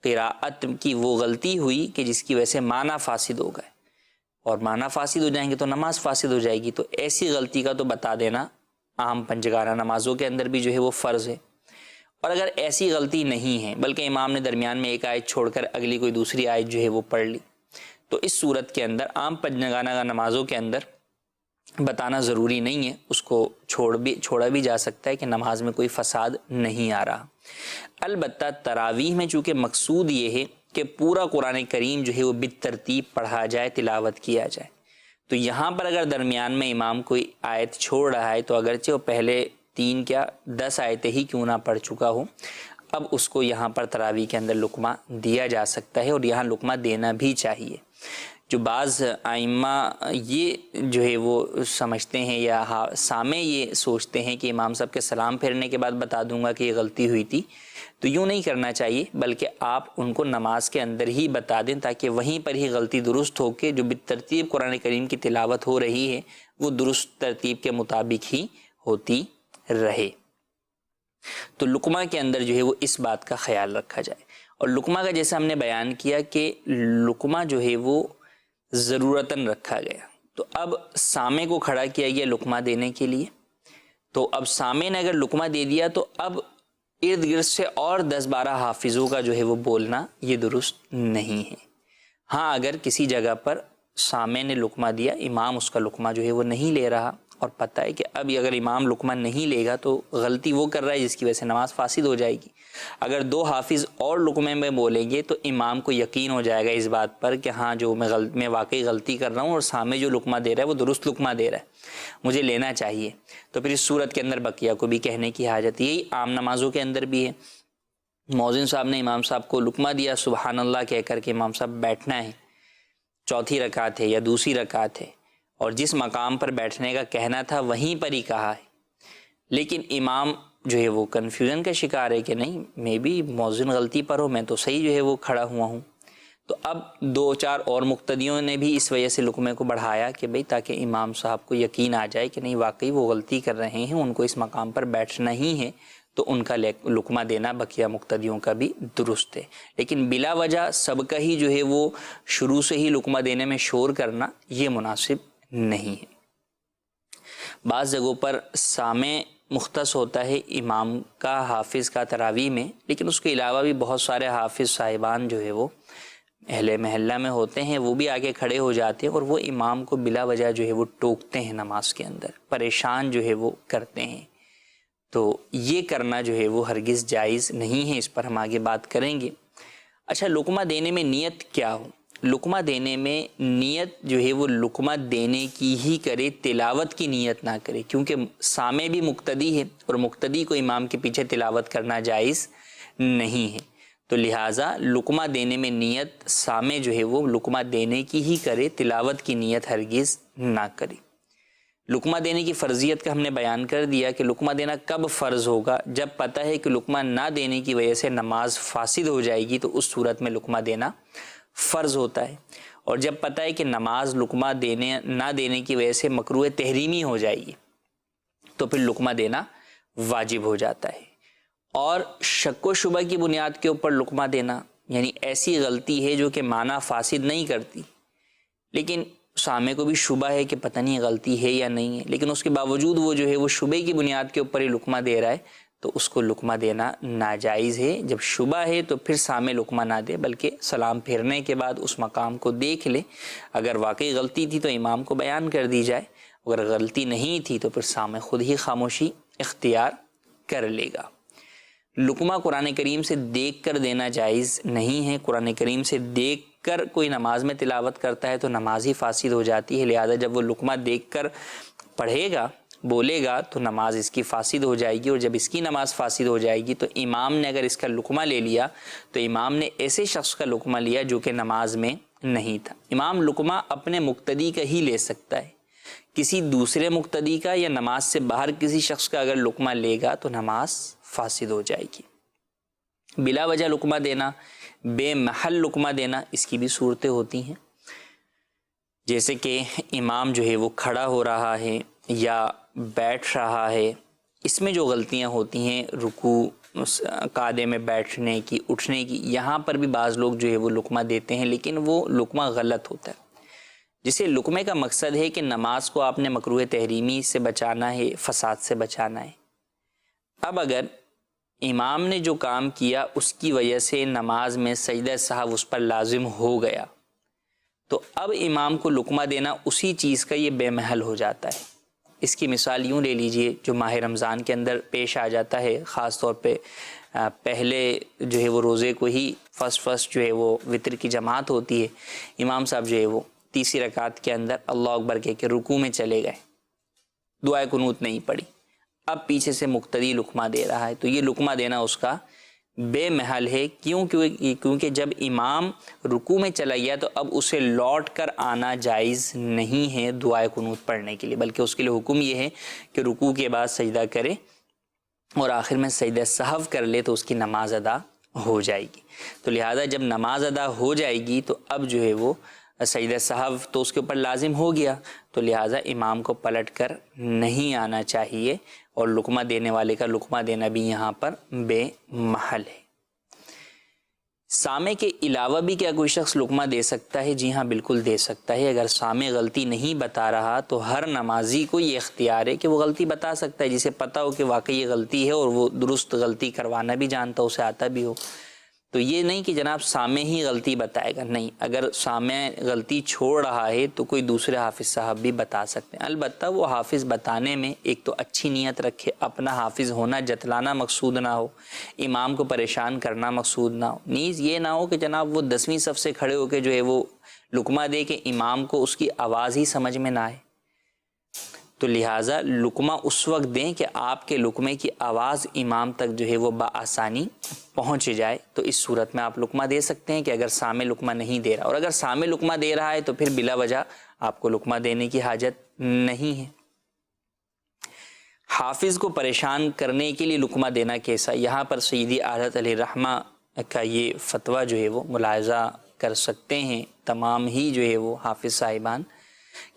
قراءت کی وہ غلطی ہوئی کہ جس کی وجہ سے معنی فاسد ہو گئے، اور معنی فاسد ہو جائیں گے تو نماز فاسد ہو جائے گی، تو ایسی غلطی کا تو بتا دینا عام پنجگانہ نمازوں کے اندر بھی جو ہے وہ فرض ہے۔ اور اگر ایسی غلطی نہیں ہے بلکہ امام نے درمیان میں ایک آیت چھوڑ کر اگلی کوئی دوسری آیت جو ہے وہ پڑھ لی، تو اس صورت کے اندر عام پنجگانہ نمازوں کے اندر بتانا ضروری نہیں ہے، اس کو چھوڑا بھی جا سکتا ہے کہ نماز میں کوئی فساد نہیں آ رہا۔ البتہ تراویح میں چونکہ مقصود یہ ہے کہ پورا قرآن کریم جو ہے وہ بالترتیب پڑھا جائے، تلاوت کیا جائے، تو یہاں پر اگر درمیان میں امام کوئی آیت چھوڑ رہا ہے تو اگرچہ وہ پہلے 10 آیتیں ہی کیوں نہ پڑھ چکا ہو، اب اس کو یہاں پر تراویح کے اندر لقمہ دیا جا سکتا ہے، اور یہاں لقمہ دینا بھی چاہیے۔ جو بعض ائمہ یہ جو ہے وہ سمجھتے ہیں یا سامع یہ سوچتے ہیں کہ امام صاحب کے سلام پھیرنے کے بعد بتا دوں گا کہ یہ غلطی ہوئی تھی، تو یوں نہیں کرنا چاہیے، بلکہ آپ ان کو نماز کے اندر ہی بتا دیں تاکہ وہیں پر ہی غلطی درست ہو کے جو بالترتیب قرآن کریم کی تلاوت ہو رہی ہے وہ درست ترتیب کے مطابق ہی ہوتی رہے۔ تو لقمہ کے اندر جو ہے وہ اس بات کا خیال رکھا جائے۔ اور لقمہ کا جیسا ہم نے بیان کیا کہ لقمہ جو ہے وہ ضرورتاً رکھا گیا، تو اب سامع کو کھڑا کیا گیا لقمہ دینے کے لیے، تو اب سامع نے اگر لقمہ دے دیا تو اب ارد گرد سے اور 10-12 حافظوں کا جو ہے وہ بولنا یہ درست نہیں ہے۔ ہاں اگر کسی جگہ پر سامع نے لقمہ دیا، امام اس کا لقمہ جو ہے وہ نہیں لے رہا، اور پتہ ہے کہ اب اگر امام لقمہ نہیں لے گا تو غلطی وہ کر رہا ہے جس کی وجہ سے نماز فاسد ہو جائے گی۔ اگر 2 حافظ اور لقمے میں بولیں گے تو امام کو یقین ہو جائے گا اس بات پر کہ ہاں جو میں واقعی غلطی کر رہا ہوں، اور سامع جو لقمہ دے رہا ہے وہ درست لقمہ دے رہا ہے، مجھے لینا چاہیے۔ تو پھر اس صورت کے اندر بقیہ کو بھی کہنے کی حاجت، یہی عام نمازوں کے اندر بھی ہے۔ مؤذن صاحب نے امام صاحب کو لقمہ دیا، سبحان اللہ کہہ کر کے امام صاحب بیٹھنا ہے، چوتھی رکعت ہے یا دوسری رکعت ہے، اور جس مقام پر بیٹھنے کا کہنا تھا وہیں پر ہی کہا ہے، لیکن امام جو ہے وہ کنفیوژن کا شکار ہے کہ نہیں میں بھی مؤذن غلطی پر ہو، میں تو صحیح جو ہے وہ کھڑا ہوا ہوں۔ تو اب 2-4 اور مقتدیوں نے بھی اس وجہ سے لقمے کو بڑھایا کہ بھئی تاکہ امام صاحب کو یقین آ جائے کہ نہیں واقعی وہ غلطی کر رہے ہیں، ان کو اس مقام پر بیٹھنا ہی ہے، تو ان کا لقمہ دینا بقیہ مقتدیوں کا بھی درست ہے۔ لیکن بلا وجہ سب کا ہی جو ہے وہ شروع سے ہی لقمہ دینے میں شور کرنا یہ مناسب نہیں ہے۔ بعض جگہوں پر سامع مختص ہوتا ہے امام کا، حافظ کا تراویح میں، لیکن اس کے علاوہ بھی بہت سارے حافظ صاحبان جو ہے وہ اہل محلہ میں ہوتے ہیں، وہ بھی آگے کھڑے ہو جاتے ہیں اور وہ امام کو بلا وجہ جو ہے وہ ٹوکتے ہیں، نماز کے اندر پریشان جو ہے وہ کرتے ہیں۔ تو یہ کرنا جو ہے وہ ہرگز جائز نہیں ہے، اس پر ہم آگے بات کریں گے۔ اچھا، لقمہ دینے میں نیت کیا ہو؟ لقمہ دینے میں نیت جو ہے وہ لقمہ دینے کی ہی کرے، تلاوت کی نیت نہ کرے، کیونکہ سامع بھی مقتدی ہے اور مقتدی کو امام کے پیچھے تلاوت کرنا جائز نہیں ہے، تو لہٰذا لقمہ دینے میں نیت سامع جو ہے وہ لقمہ دینے کی ہی کرے، تلاوت کی نیت ہرگز نہ کرے۔ لقمہ دینے کی فرضیت کا ہم نے بیان کر دیا کہ لقمہ دینا کب فرض ہوگا، جب پتہ ہے کہ لقمہ نہ دینے کی وجہ سے نماز فاسد ہو جائے گی تو اس صورت میں لقمہ دینا فرض ہوتا ہے، اور جب پتہ ہے کہ نماز لقمہ نہ دینے کی وجہ سے مکروہ تحریمی ہو جائے گی تو پھر لقمہ دینا واجب ہو جاتا ہے۔ اور شک و شبہ کی بنیاد کے اوپر لقمہ دینا یعنی ایسی غلطی ہے جو کہ معنی فاسد نہیں کرتی، لیکن سامع کو بھی شبہ ہے کہ پتہ نہیں غلطی ہے یا نہیں ہے، لیکن اس کے باوجود وہ جو ہے وہ شبہ کی بنیاد کے اوپر ہی لقمہ دے رہا ہے، تو اس کو لقمہ دینا ناجائز ہے۔ جب شبہ ہے تو پھر سامع لقمہ نہ دے، بلکہ سلام پھیرنے کے بعد اس مقام کو دیکھ لے، اگر واقعی غلطی تھی تو امام کو بیان کر دی جائے، اگر غلطی نہیں تھی تو پھر سامع خود ہی خاموشی اختیار کر لے گا۔ لقمہ قرآن کریم سے دیکھ کر دینا جائز نہیں ہے۔ قرآن کریم سے دیکھ کر کوئی نماز میں تلاوت کرتا ہے تو نماز ہی فاسد ہو جاتی ہے، لہذا جب وہ لقمہ دیکھ کر پڑھے گا، بولے گا تو نماز اس کی فاسد ہو جائے گی، اور جب اس کی نماز فاسد ہو جائے گی تو امام نے اگر اس کا لقمہ لے لیا تو امام نے ایسے شخص کا لقمہ لیا جو کہ نماز میں نہیں تھا۔ امام لقمہ اپنے مقتدی کا ہی لے سکتا ہے، کسی دوسرے مقتدی کا یا نماز سے باہر کسی شخص کا اگر لقمہ لے گا تو نماز فاسد ہو جائے گی۔ بلا وجہ لقمہ دینا، بے محل لقمہ دینا، اس کی بھی صورتیں ہوتی ہیں، جیسے کہ امام جو ہے وہ کھڑا ہو رہا ہے یا بیٹھ رہا ہے، اس میں جو غلطیاں ہوتی ہیں رکوع قعدے میں بیٹھنے کی، اٹھنے کی، یہاں پر بھی بعض لوگ جو ہے وہ لقمہ دیتے ہیں، لیکن وہ لقمہ غلط ہوتا ہے۔ جسے لقمے کا مقصد ہے کہ نماز کو آپ نے مکروہ تحریمی سے بچانا ہے، فساد سے بچانا ہے۔ اب اگر امام نے جو کام کیا اس کی وجہ سے نماز میں سجدہ سہو اس پر لازم ہو گیا، تو اب امام کو لقمہ دینا اسی چیز کا یہ بے محل ہو جاتا ہے۔ اس کی مثال یوں لے لیجئے، جو ماہ رمضان کے اندر پیش آ جاتا ہے، خاص طور پہ پہلے جو ہے وہ روزے کو ہی فرسٹ جو ہے وہ وطر کی جماعت ہوتی ہے، امام صاحب جو ہے وہ تیسری رکعت کے اندر اللہ اکبر کہہ کے رکوع میں چلے گئے، دعائے قنوت نہیں پڑھی، اب پیچھے سے مقتدی لقمہ دے رہا ہے، تو یہ لقمہ دینا اس کا بے محل ہے۔ کیونکہ جب امام رکوع میں چلا گیا تو اب اسے لوٹ کر آنا جائز نہیں ہے دعائے قنوت پڑھنے کے لیے، بلکہ اس کے لیے حکم یہ ہے کہ رکوع کے بعد سجدہ کرے اور آخر میں سجدہ سہو کر لے تو اس کی نماز ادا ہو جائے گی۔ تو لہذا جب نماز ادا ہو جائے گی تو اب جو ہے وہ سجدہ سہو تو اس کے اوپر لازم ہو گیا، تو لہٰذا امام کو پلٹ کر نہیں آنا چاہیے، اور لقمہ دینے والے کا لقمہ دینا بھی یہاں پر بے محل ہے۔ سامع کے علاوہ بھی کیا کوئی شخص لقمہ دے سکتا ہے؟ جی ہاں، بالکل دے سکتا ہے۔ اگر سامع غلطی نہیں بتا رہا تو ہر نمازی کو یہ اختیار ہے کہ وہ غلطی بتا سکتا ہے، جسے پتہ ہو کہ واقعی یہ غلطی ہے اور وہ درست غلطی کروانا بھی جانتا ہو، اسے آتا بھی ہو۔ تو یہ نہیں کہ جناب سامع ہی غلطی بتائے گا، نہیں، اگر سامع غلطی چھوڑ رہا ہے تو کوئی دوسرے حافظ صاحب بھی بتا سکتے ہیں، البتہ وہ حافظ بتانے میں ایک تو اچھی نیت رکھے، اپنا حافظ ہونا جتلانا مقصود نہ ہو، امام کو پریشان کرنا مقصود نہ ہو، نیز یہ نہ ہو کہ جناب وہ 10ویں صف سے کھڑے ہو کے جو ہے وہ لقمہ دے کہ امام کو اس کی آواز ہی سمجھ میں نہ آئے۔ تو لہٰذا لقمہ اس وقت دیں کہ آپ کے لقمے کی آواز امام تک جو ہے وہ بآسانی پہنچ جائے، تو اس صورت میں آپ لقمہ دے سکتے ہیں کہ اگر سامع لقمہ نہیں دے رہا، اور اگر سامع لقمہ دے رہا ہے تو پھر بلا وجہ آپ کو لقمہ دینے کی حاجت نہیں ہے۔ حافظ کو پریشان کرنے کے لیے لقمہ دینا کیسا؟ یہاں پر سیدی اعلیٰ علیہ الرحمہ کا یہ فتویٰ جو ہے وہ ملاحظہ کر سکتے ہیں تمام ہی جو ہے وہ حافظ صاحبان،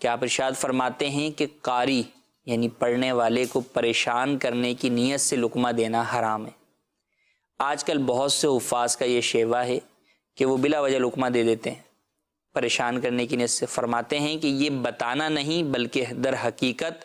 کہ آپ ارشاد فرماتے ہیں کہ قاری یعنی پڑھنے والے کو پریشان کرنے کی نیت سے لقمہ دینا حرام ہے۔ آج کل بہت سے حفاظ کا یہ شیوہ ہے کہ وہ بلا وجہ لقمہ دے دیتے ہیں پریشان کرنے کی نیت سے۔ فرماتے ہیں کہ یہ بتانا نہیں بلکہ در حقیقت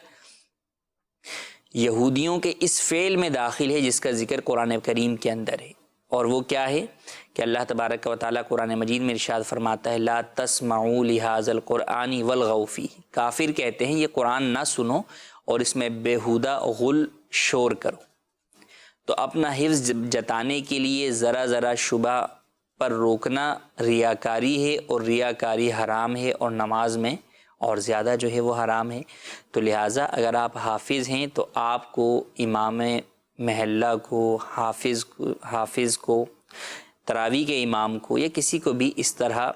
یہودیوں کے اس فعل میں داخل ہے جس کا ذکر قرآن کریم کے اندر ہے، اور وہ کیا ہے کہ اللہ تبارک و تعالیٰ قرآن مجید میں ارشاد فرماتا ہے لا تسمعوا لہذا القرآن والغوا فیہ، کافر کہتے ہیں یہ قرآن نہ سنو اور اس میں بیہودہ غل شور کرو۔ تو اپنا حفظ جتانے کے لیے ذرا ذرا شبہ پر روکنا ریاکاری ہے، اور ریاکاری حرام ہے، اور نماز میں اور زیادہ جو ہے وہ حرام ہے۔ تو لہٰذا اگر آپ حافظ ہیں تو آپ کو امام محلہ کو، حافظ کو، تراویح کے امام کو، یا کسی کو بھی اس طرح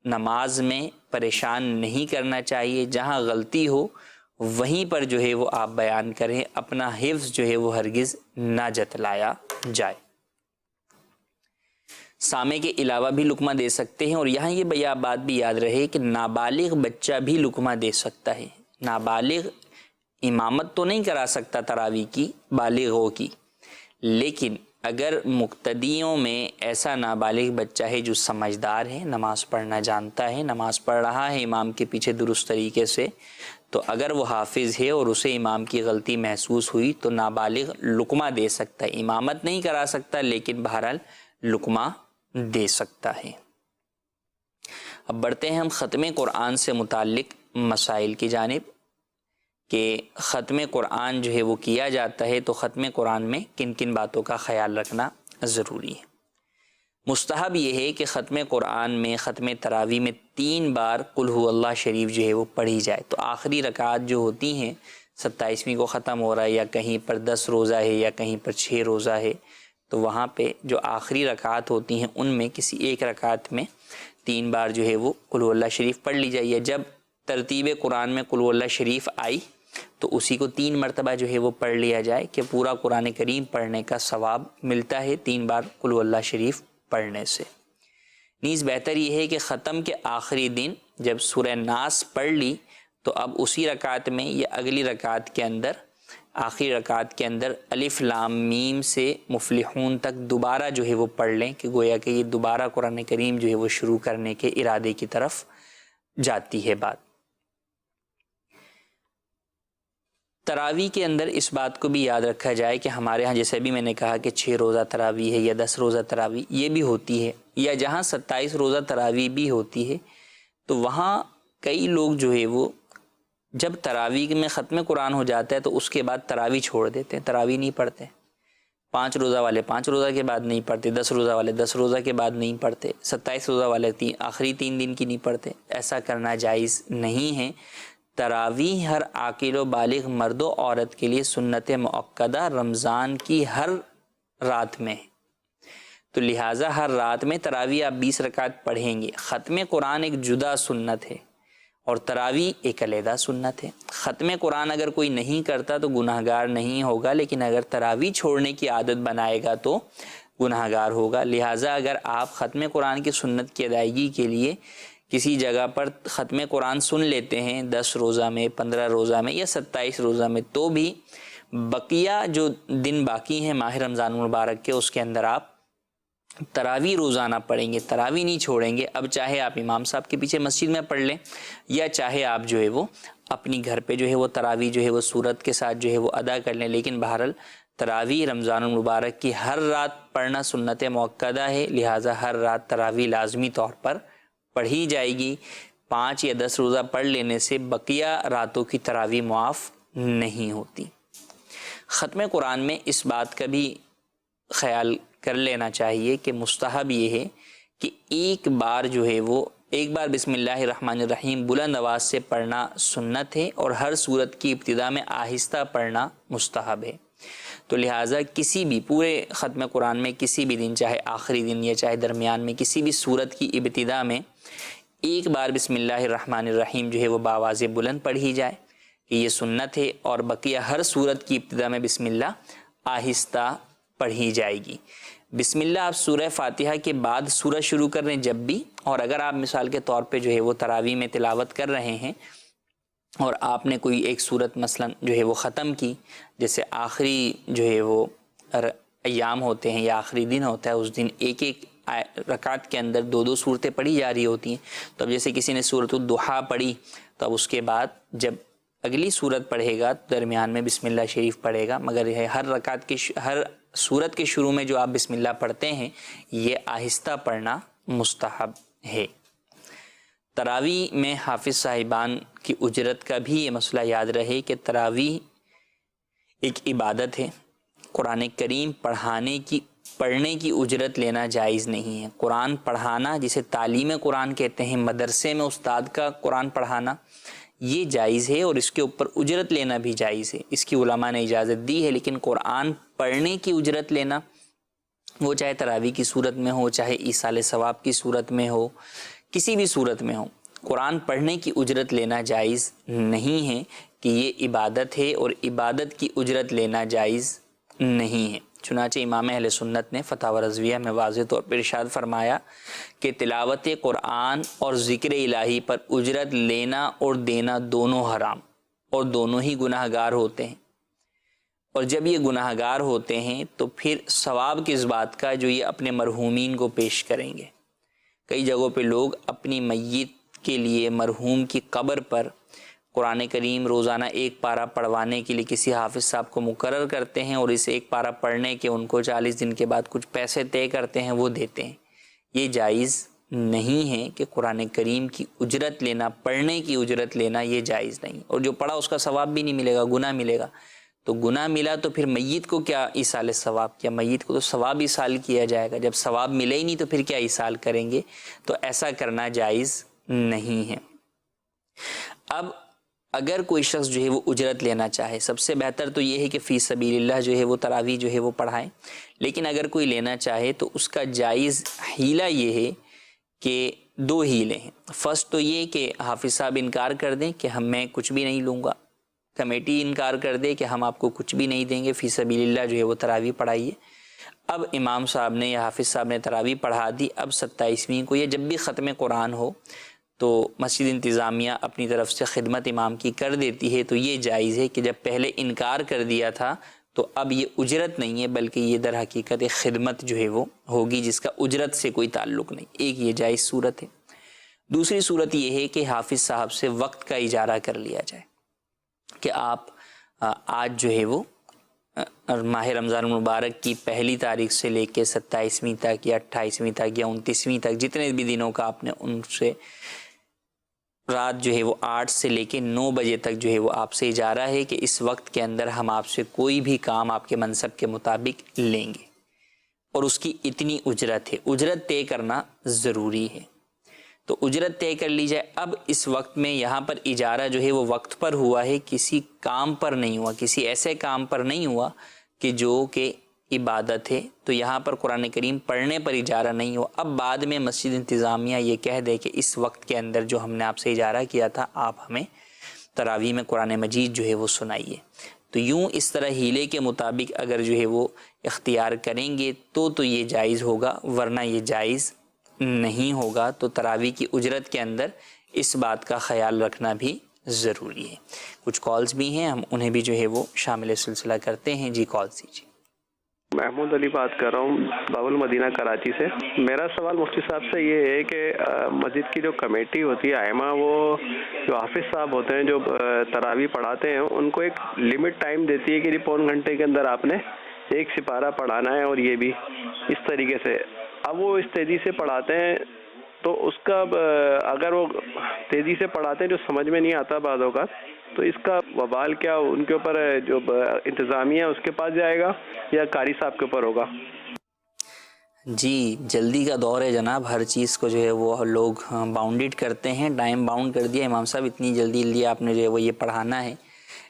نماز میں پریشان نہیں کرنا چاہیے۔ جہاں غلطی ہو وہیں پر جو ہے وہ آپ بیان کریں، اپنا حفظ جو ہے وہ ہرگز نہ جتلایا جائے۔ سامع کے علاوہ بھی لقمہ دے سکتے ہیں، اور یہاں یہ بات بھی یاد رہے کہ نابالغ بچہ بھی لقمہ دے سکتا ہے۔ نابالغ امامت تو نہیں کرا سکتا تراویح کی بالغوں کی، لیکن اگر مقتدیوں میں ایسا نابالغ بچہ ہے جو سمجھدار ہے، نماز پڑھنا جانتا ہے، نماز پڑھ رہا ہے امام کے پیچھے درست طریقے سے، تو اگر وہ حافظ ہے اور اسے امام کی غلطی محسوس ہوئی تو نابالغ لقمہ دے سکتا ہے، امامت نہیں کرا سکتا لیکن بہرحال لقمہ دے سکتا ہے۔ اب بڑھتے ہیں ہم ختم قرآن سے متعلق مسائل کی جانب، کہ ختم قرآن جو ہے وہ کیا جاتا ہے تو ختم قرآن میں کن کن باتوں کا خیال رکھنا ضروری ہے۔ مستحب یہ ہے کہ ختم قرآن میں، ختم تراویح میں 3 بار قل هو اللہ شریف جو ہے وہ پڑھی جائے۔ تو آخری رکعات جو ہوتی ہیں 27ویں کو ختم ہو رہا ہے، یا کہیں پر 10 روزہ ہے، یا کہیں پر 6 روزہ ہے، تو وہاں پہ جو آخری رکعات ہوتی ہیں ان میں کسی ایک رکعت میں 3 بار جو ہے وہ قل هو اللہ شریف پڑھ لی جائے۔ جب ترتیب قرآن میں قل هو اللہ شریف آئی تو اسی کو 3 مرتبہ جو ہے وہ پڑھ لیا جائے کہ پورا قرآن کریم پڑھنے کا ثواب ملتا ہے 3 بار قل هو اللہ شریف پڑھنے سے۔ نیز بہتر یہ ہے کہ ختم کے آخری دن جب سورہ ناس پڑھ لی تو اب اسی رکعت میں یا اگلی رکعت کے اندر آخری رکعت کے اندر الف لام میم سے مفلحون تک دوبارہ جو ہے وہ پڑھ لیں، کہ گویا کہ یہ دوبارہ قرآن کریم جو ہے وہ شروع کرنے کے ارادے کی طرف جاتی ہے بات۔ تراویح کے اندر اس بات کو بھی یاد رکھا جائے کہ ہمارے ہاں جیسے بھی میں نے کہا کہ 6 روزہ تراویح ہے یا 10 روزہ تراویح یہ بھی ہوتی ہے، یا جہاں 27 روزہ تراویح بھی ہوتی ہے، تو وہاں کئی لوگ جو ہے وہ جب تراویح میں ختم قرآن ہو جاتا ہے تو اس کے بعد تراویح چھوڑ دیتے ہیں، تراویح نہیں پڑھتے۔ 5 روزہ والے 5 روزہ کے بعد نہیں پڑھتے، 10 روزہ والے 10 روزہ کے بعد نہیں پڑھتے، 27 روزہ والے آخری 3 دن کی نہیں پڑھتے۔ ایسا کرنا جائز نہیں ہے۔ تراویح ہر عاقل و بالغ مرد و عورت کے لیے سنت مؤکدہ رمضان کی ہر رات میں ہے، تو لہٰذا ہر رات میں تراویح آپ 20 رکعت پڑھیں گے۔ ختم قرآن ایک جدا سنت ہے اور تراویح ایک علیحدہ سنت ہے۔ ختم قرآن اگر کوئی نہیں کرتا تو گناہ گار نہیں ہوگا، لیکن اگر تراویح چھوڑنے کی عادت بنائے گا تو گناہ گار ہوگا۔ لہٰذا اگر آپ ختم قرآن کی سنت کی ادائیگی کے لیے کسی جگہ پر ختم قرآن سن لیتے ہیں 10 روزہ میں، 15 روزہ میں یا 27 روزہ میں، تو بھی بقیہ جو دن باقی ہیں ماہ رمضان المبارک کے اس کے اندر آپ تراویح روزانہ پڑھیں گے، تراویح نہیں چھوڑیں گے۔ اب چاہے آپ امام صاحب کے پیچھے مسجد میں پڑھ لیں یا چاہے آپ جو ہے وہ اپنی گھر پہ جو ہے وہ تراویح جو ہے وہ سورت کے ساتھ جو ہے وہ ادا کر لیں، لیکن بہرحال تراویح رمضان المبارک کی ہر رات پڑھنا سنت مؤکدہ ہے، لہٰذا ہر رات تراویح لازمی طور پر پڑھی جائے گی۔ 5 یا 10 روزہ پڑھ لینے سے بقیہ راتوں کی تراویح معاف نہیں ہوتی۔ ختم قرآن میں اس بات کا بھی خیال کر لینا چاہیے کہ مستحب یہ ہے کہ ایک بار جو ہے وہ ایک بار بسم اللہ الرحمن الرحیم بلند آواز سے پڑھنا سنت ہے، اور ہر سورت کی ابتدا میں آہستہ پڑھنا مستحب ہے۔ تو لہٰذا کسی بھی پورے ختم قرآن میں کسی بھی دن، چاہے آخری دن یا چاہے درمیان میں، کسی بھی سورت کی ابتدا میں ایک بار بسم اللہ الرحمن الرحیم جو ہے وہ بآواز بلند پڑھی جائے، کہ یہ سنت ہے، اور بقیہ ہر سورت کی ابتدا میں بسم اللہ آہستہ پڑھی جائے گی۔ بسم اللہ آپ سورہ فاتحہ کے بعد سورہ شروع کر رہے ہیں جب بھی، اور اگر آپ مثال کے طور پہ جو ہے وہ تراویح میں تلاوت کر رہے ہیں اور آپ نے کوئی ایک سورت مثلا جو ہے وہ ختم کی، جیسے آخری جو ہے وہ ایام ہوتے ہیں یا آخری دن ہوتا ہے، اس دن ایک ایک رکعت کے اندر 2 صورتیں پڑھی جا رہی ہوتی ہیں، تو اب جیسے کسی نے سورۃ الضحیٰ پڑھی تو اب اس کے بعد جب اگلی سورت پڑھے گا درمیان میں بسم اللہ شریف پڑھے گا، مگر یہ ہر رکعت کی ہر سورت کے شروع میں جو آپ بسم اللہ پڑھتے ہیں یہ آہستہ پڑھنا مستحب ہے۔ تراویح میں حافظ صاحبان کی اجرت کا بھی یہ مسئلہ یاد رہے کہ تراویح ایک عبادت ہے، قرآن کریم پڑھنے کی اجرت لینا جائز نہیں ہے۔ قرآن پڑھانا جسے تعلیم قرآن کہتے ہیں، مدرسے میں استاد کا قرآن پڑھانا، یہ جائز ہے اور اس کے اوپر اجرت لینا بھی جائز ہے، اس کی علماء نے اجازت دی ہے۔ لیکن قرآن پڑھنے کی اجرت لینا، وہ چاہے تراویح کی صورت میں ہو، چاہے ایصال ثواب کی صورت میں ہو، کسی بھی صورت میں ہو، قرآن پڑھنے کی اجرت لینا جائز نہیں ہے، کہ یہ عبادت ہے اور عبادت کی اجرت لینا جائز نہیں ہے۔ چنانچہ امام اہل سنت نے فتاوی رضویہ میں واضح طور پر ارشاد فرمایا کہ تلاوت قرآن اور ذکر الہی پر اجرت لینا اور دینا دونوں حرام اور دونوں ہی گناہ گار ہوتے ہیں، اور جب یہ گناہ گار ہوتے ہیں تو پھر ثواب کس بات کا جو یہ اپنے مرحومین کو پیش کریں گے۔ کئی جگہوں پہ لوگ اپنی میت کے لیے مرحوم کی قبر پر قرآن کریم روزانہ ایک پارہ پڑھوانے کے لیے کسی حافظ صاحب کو مقرر کرتے ہیں، اور اس ایک پارہ پڑھنے کے ان کو 40 دن کے بعد کچھ پیسے طے کرتے ہیں، وہ دیتے ہیں۔ یہ جائز نہیں ہے کہ قرآن کریم کی اجرت لینا، پڑھنے کی اجرت لینا، یہ جائز نہیں، اور جو پڑھا اس کا ثواب بھی نہیں ملے گا، گناہ ملے گا۔ تو گناہ ملا تو پھر میت کو کیا ایصال ثواب کیا؟ میت کو تو ثواب ایصال کیا جائے گا، جب ثواب ملے ہی نہیں تو پھر کیا ایصال کریں گے؟ تو ایسا کرنا جائز نہیں ہے۔ اب اگر کوئی شخص جو ہے وہ اجرت لینا چاہے، سب سے بہتر تو یہ ہے کہ فی سبیل اللہ جو ہے وہ تراویح جو ہے وہ پڑھائیں، لیکن اگر کوئی لینا چاہے تو اس کا جائز حیلہ یہ ہے کہ 2 حیلے ہیں۔ فرسٹ تو یہ کہ حافظ صاحب انکار کر دیں کہ میں کچھ بھی نہیں لوں گا، کمیٹی انکار کر دے کہ ہم آپ کو کچھ بھی نہیں دیں گے، فی سبیل اللہ جو ہے وہ تراویح پڑھائیے۔ اب امام صاحب نے یا حافظ صاحب نے تراویح پڑھا دی، اب 27ویں کو یا جب بھی ختم قرآن ہو تو مسجد انتظامیہ اپنی طرف سے خدمت امام کی کر دیتی ہے تو یہ جائز ہے کہ جب پہلے انکار کر دیا تھا تو اب یہ اجرت نہیں ہے بلکہ یہ در حقیقت ایک خدمت جو ہے وہ ہوگی جس کا اجرت سے کوئی تعلق نہیں. ایک یہ جائز صورت ہے. دوسری صورت یہ ہے کہ حافظ صاحب سے وقت کا اجارہ کر لیا جائے کہ آپ آج جو ہے وہ ماہ رمضان المبارک کی پہلی تاریخ سے لے کے 27ویں تک یا 28ویں تک یا 29ویں تک جتنے بھی دنوں کا آپ نے ان سے رات جو ہے وہ 8 سے لے کے 9 بجے تک جو ہے وہ آپ سے اجارہ ہے کہ اس وقت کے اندر ہم آپ سے کوئی بھی کام آپ کے منصب کے مطابق لیں گے اور اس کی اتنی اجرت ہے. اجرت طے کرنا ضروری ہے تو اجرت طے کر لی جائے. اب اس وقت میں یہاں پر اجارہ جو ہے وہ وقت پر ہوا ہے, کسی کام پر نہیں ہوا, کسی ایسے کام پر نہیں ہوا کہ جو کہ عبادت ہے. تو یہاں پر قرآن کریم پڑھنے پر اجارہ نہیں ہوا. اب بعد میں مسجد انتظامیہ یہ کہہ دے کہ اس وقت کے اندر جو ہم نے آپ سے اجارہ کیا تھا آپ ہمیں تراویح میں قرآن مجید جو ہے وہ سنائیے. تو یوں اس طرح ہیلے کے مطابق اگر جو ہے وہ اختیار کریں گے تو یہ جائز ہوگا, ورنہ یہ جائز نہیں ہوگا. تو تراویح کی اجرت کے اندر اس بات کا خیال رکھنا بھی ضروری ہے. کچھ کالز بھی ہیں, ہم انہیں بھی جو ہے وہ شامل سلسلہ کرتے ہیں. جی کال دیجیے. محمود علی بات کر رہا ہوں باب المدینہ کراچی سے. میرا سوال مفتی صاحب سے یہ ہے کہ مسجد کی جو کمیٹی ہوتی ہے ائمہ, وہ جو حافظ صاحب ہوتے ہیں جو تراویح پڑھاتے ہیں ان کو ایک لمٹ ٹائم دیتی ہے کہ پون گھنٹے کے اندر آپ نے ایک سپارہ پڑھانا ہے اور یہ بھی اس طریقے سے. اب وہ اس تیزی سے پڑھاتے ہیں تو اس کا اگر وہ تیزی سے پڑھاتے ہیں جو سمجھ میں نہیں آتا بعض اوقات, تو اس کا وبال کیا ان کے اوپر جو انتظامیہ اس کے پاس جائے گا یا قاری صاحب کے اوپر ہوگا؟ جی جلدی کا دور ہے جناب, ہر چیز کو جو ہے وہ لوگ باؤنڈیڈ کرتے ہیں, ٹائم باؤنڈ کر دیا. امام صاحب اتنی جلدی آپ نے جو ہے وہ یہ پڑھانا ہے,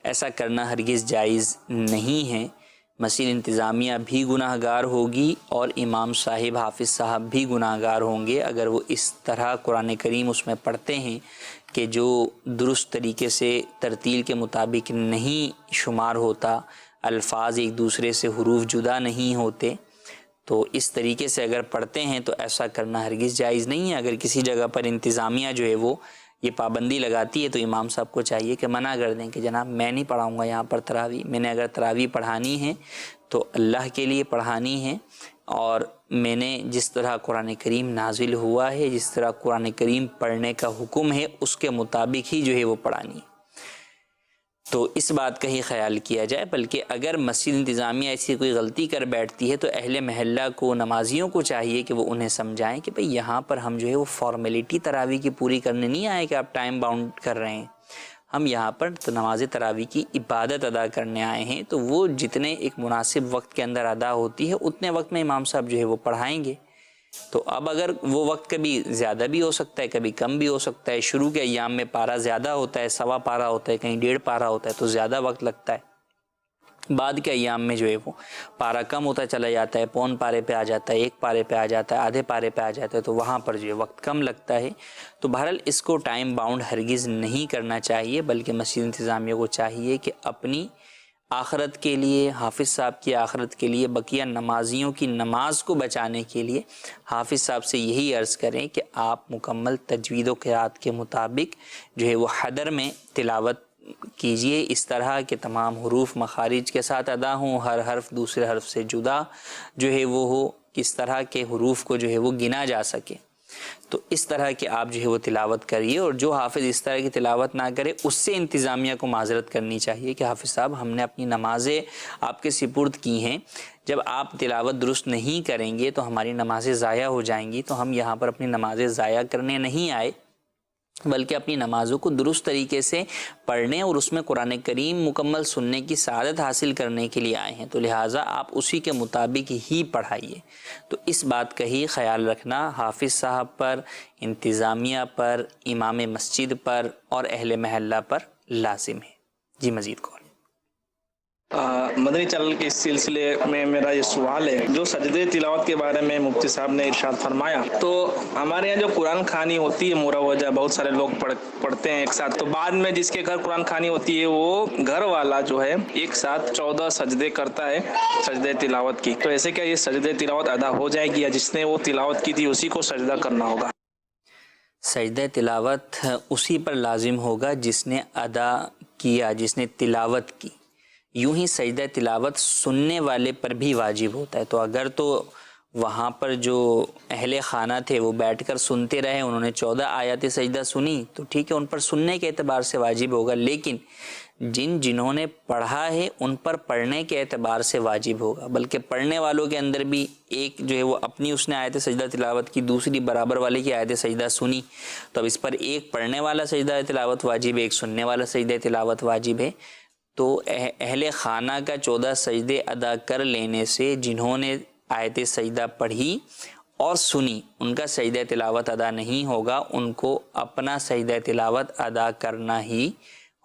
ایسا کرنا ہرگز جائز نہیں ہے. مسجد انتظامیہ بھی گناہ گار ہوگی اور امام صاحب حافظ صاحب بھی گناہ گار ہوں گے اگر وہ اس طرح قرآن کریم اس میں پڑھتے ہیں کہ جو درست طریقے سے ترتیل کے مطابق نہیں شمار ہوتا, الفاظ ایک دوسرے سے حروف جدا نہیں ہوتے. تو اس طریقے سے اگر پڑھتے ہیں تو ایسا کرنا ہرگز جائز نہیں ہے. اگر کسی جگہ پر انتظامیہ جو ہے وہ یہ پابندی لگاتی ہے تو امام صاحب کو چاہیے کہ منع کر دیں کہ جناب میں نہیں پڑھاؤں گا یہاں پر تراویح. میں نے اگر تراویح پڑھانی ہے تو اللہ کے لیے پڑھانی ہے اور میں نے جس طرح قرآن کریم نازل ہوا ہے, جس طرح قرآن کریم پڑھنے کا حکم ہے اس کے مطابق ہی جو ہے وہ پڑھانی ہے. تو اس بات کا ہی خیال کیا جائے. بلکہ اگر مسجد انتظامیہ ایسی کوئی غلطی کر بیٹھتی ہے تو اہل محلہ کو, نمازیوں کو چاہیے کہ وہ انہیں سمجھائیں کہ بھئی یہاں پر ہم جو ہے وہ فارمیلٹی تراویح کی پوری کرنے نہیں آئے کہ آپ ٹائم باؤنڈ کر رہے ہیں, ہم یہاں پر نماز تراویح کی عبادت ادا کرنے آئے ہیں. تو وہ جتنے ایک مناسب وقت کے اندر ادا ہوتی ہے اتنے وقت میں امام صاحب جو ہے وہ پڑھائیں گے. تو اب اگر وہ وقت کبھی زیادہ بھی ہو سکتا ہے کبھی کم بھی ہو سکتا ہے. شروع کے ایام میں پارہ زیادہ ہوتا ہے, سوا پارہ ہوتا ہے, کہیں 1.5 پارہ ہوتا ہے تو زیادہ وقت لگتا ہے. بعد کے ایام میں جو ہے وہ پارہ کم ہوتا چلا جاتا ہے, پون پارے پہ آ جاتا ہے, 1 پارے پہ آ جاتا ہے, آدھے پارے پہ آ جاتا ہے, تو وہاں پر جو ہے وقت کم لگتا ہے. تو بہرحال اس کو ٹائم باؤنڈ ہرگز نہیں کرنا چاہیے بلکہ مسجد انتظامیہ کو چاہیے کہ اپنی آخرت کے لیے, حافظ صاحب کی آخرت کے لیے, بقیہ نمازیوں کی نماز کو بچانے کے لیے حافظ صاحب سے یہی عرض کریں کہ آپ مکمل تجوید و قرات کے مطابق جو ہے وہ حدر میں تلاوت کیجئے, اس طرح کہ تمام حروف مخارج کے ساتھ ادا ہوں, ہر حرف دوسرے حرف سے جدا جو ہے وہ ہو, کس طرح کے حروف کو جو ہے وہ گنا جا سکے. تو اس طرح کے آپ جو ہے وہ تلاوت کریے. اور جو حافظ اس طرح کی تلاوت نہ کرے اس سے انتظامیہ کو معذرت کرنی چاہیے کہ حافظ صاحب ہم نے اپنی نمازیں آپ کے سپرد کی ہیں, جب آپ تلاوت درست نہیں کریں گے تو ہماری نمازیں ضائع ہو جائیں گی. تو ہم یہاں پر اپنی نمازیں ضائع کرنے نہیں آئے بلکہ اپنی نمازوں کو درست طریقے سے پڑھنے اور اس میں قرآن کریم مکمل سننے کی سعادت حاصل کرنے کے لیے آئے ہیں. تو لہٰذا آپ اسی کے مطابق ہی پڑھائیے. تو اس بات کا ہی خیال رکھنا حافظ صاحب پر, انتظامیہ پر, امام مسجد پر اور اہل محلہ پر لازم ہے. جی مزید کال. مدنی چینل کے اس سلسلے میں میرا یہ سوال ہے, جو سجدے تلاوت کے بارے میں مفتی صاحب نے ارشاد فرمایا, تو ہمارے یہاں جو قرآن خوانی ہوتی ہے مروجہ, بہت سارے لوگ پڑھتے ہیں ایک ساتھ, تو بعد میں جس کے گھر قرآن خوانی ہوتی ہے وہ گھر والا جو ہے ایک ساتھ 14 سجدے کرتا ہے سجدے تلاوت کی, تو ایسے کیا یہ سجدے تلاوت ادا ہو جائے گی یا جس نے وہ تلاوت کی تھی اسی کو سجدہ کرنا ہوگا؟ سجدہ تلاوت اسی پر لازم ہوگا جس نے ادا کیا، جس نے تلاوت کی. یوں ہی سجدہ تلاوت سننے والے پر بھی واجب ہوتا ہے. تو اگر تو وہاں پر جو اہل خانہ تھے وہ بیٹھ کر سنتے رہے، انہوں نے 14 آیات سجدہ سنی تو ٹھیک ہے، ان پر سننے کے اعتبار سے واجب ہوگا. لیکن جنہوں نے پڑھا ہے ان پر پڑھنے کے اعتبار سے واجب ہوگا. بلکہ پڑھنے والوں کے اندر بھی ایک جو ہے وہ اپنی اس نے آیت سجدہ تلاوت کی، دوسری برابر والے کی آیت سجدہ سنی، تو اب اس پر ایک پڑھنے والا سجدہ تلاوت واجب ہے، ایک سننے والا سجدہ تلاوت واجب ہے. تو اہل خانہ کا 14 سجدے ادا کر لینے سے جنہوں نے آیت سجدہ پڑھی اور سنی ان کا سجدہ تلاوت ادا نہیں ہوگا، ان کو اپنا سجدہ تلاوت ادا کرنا ہی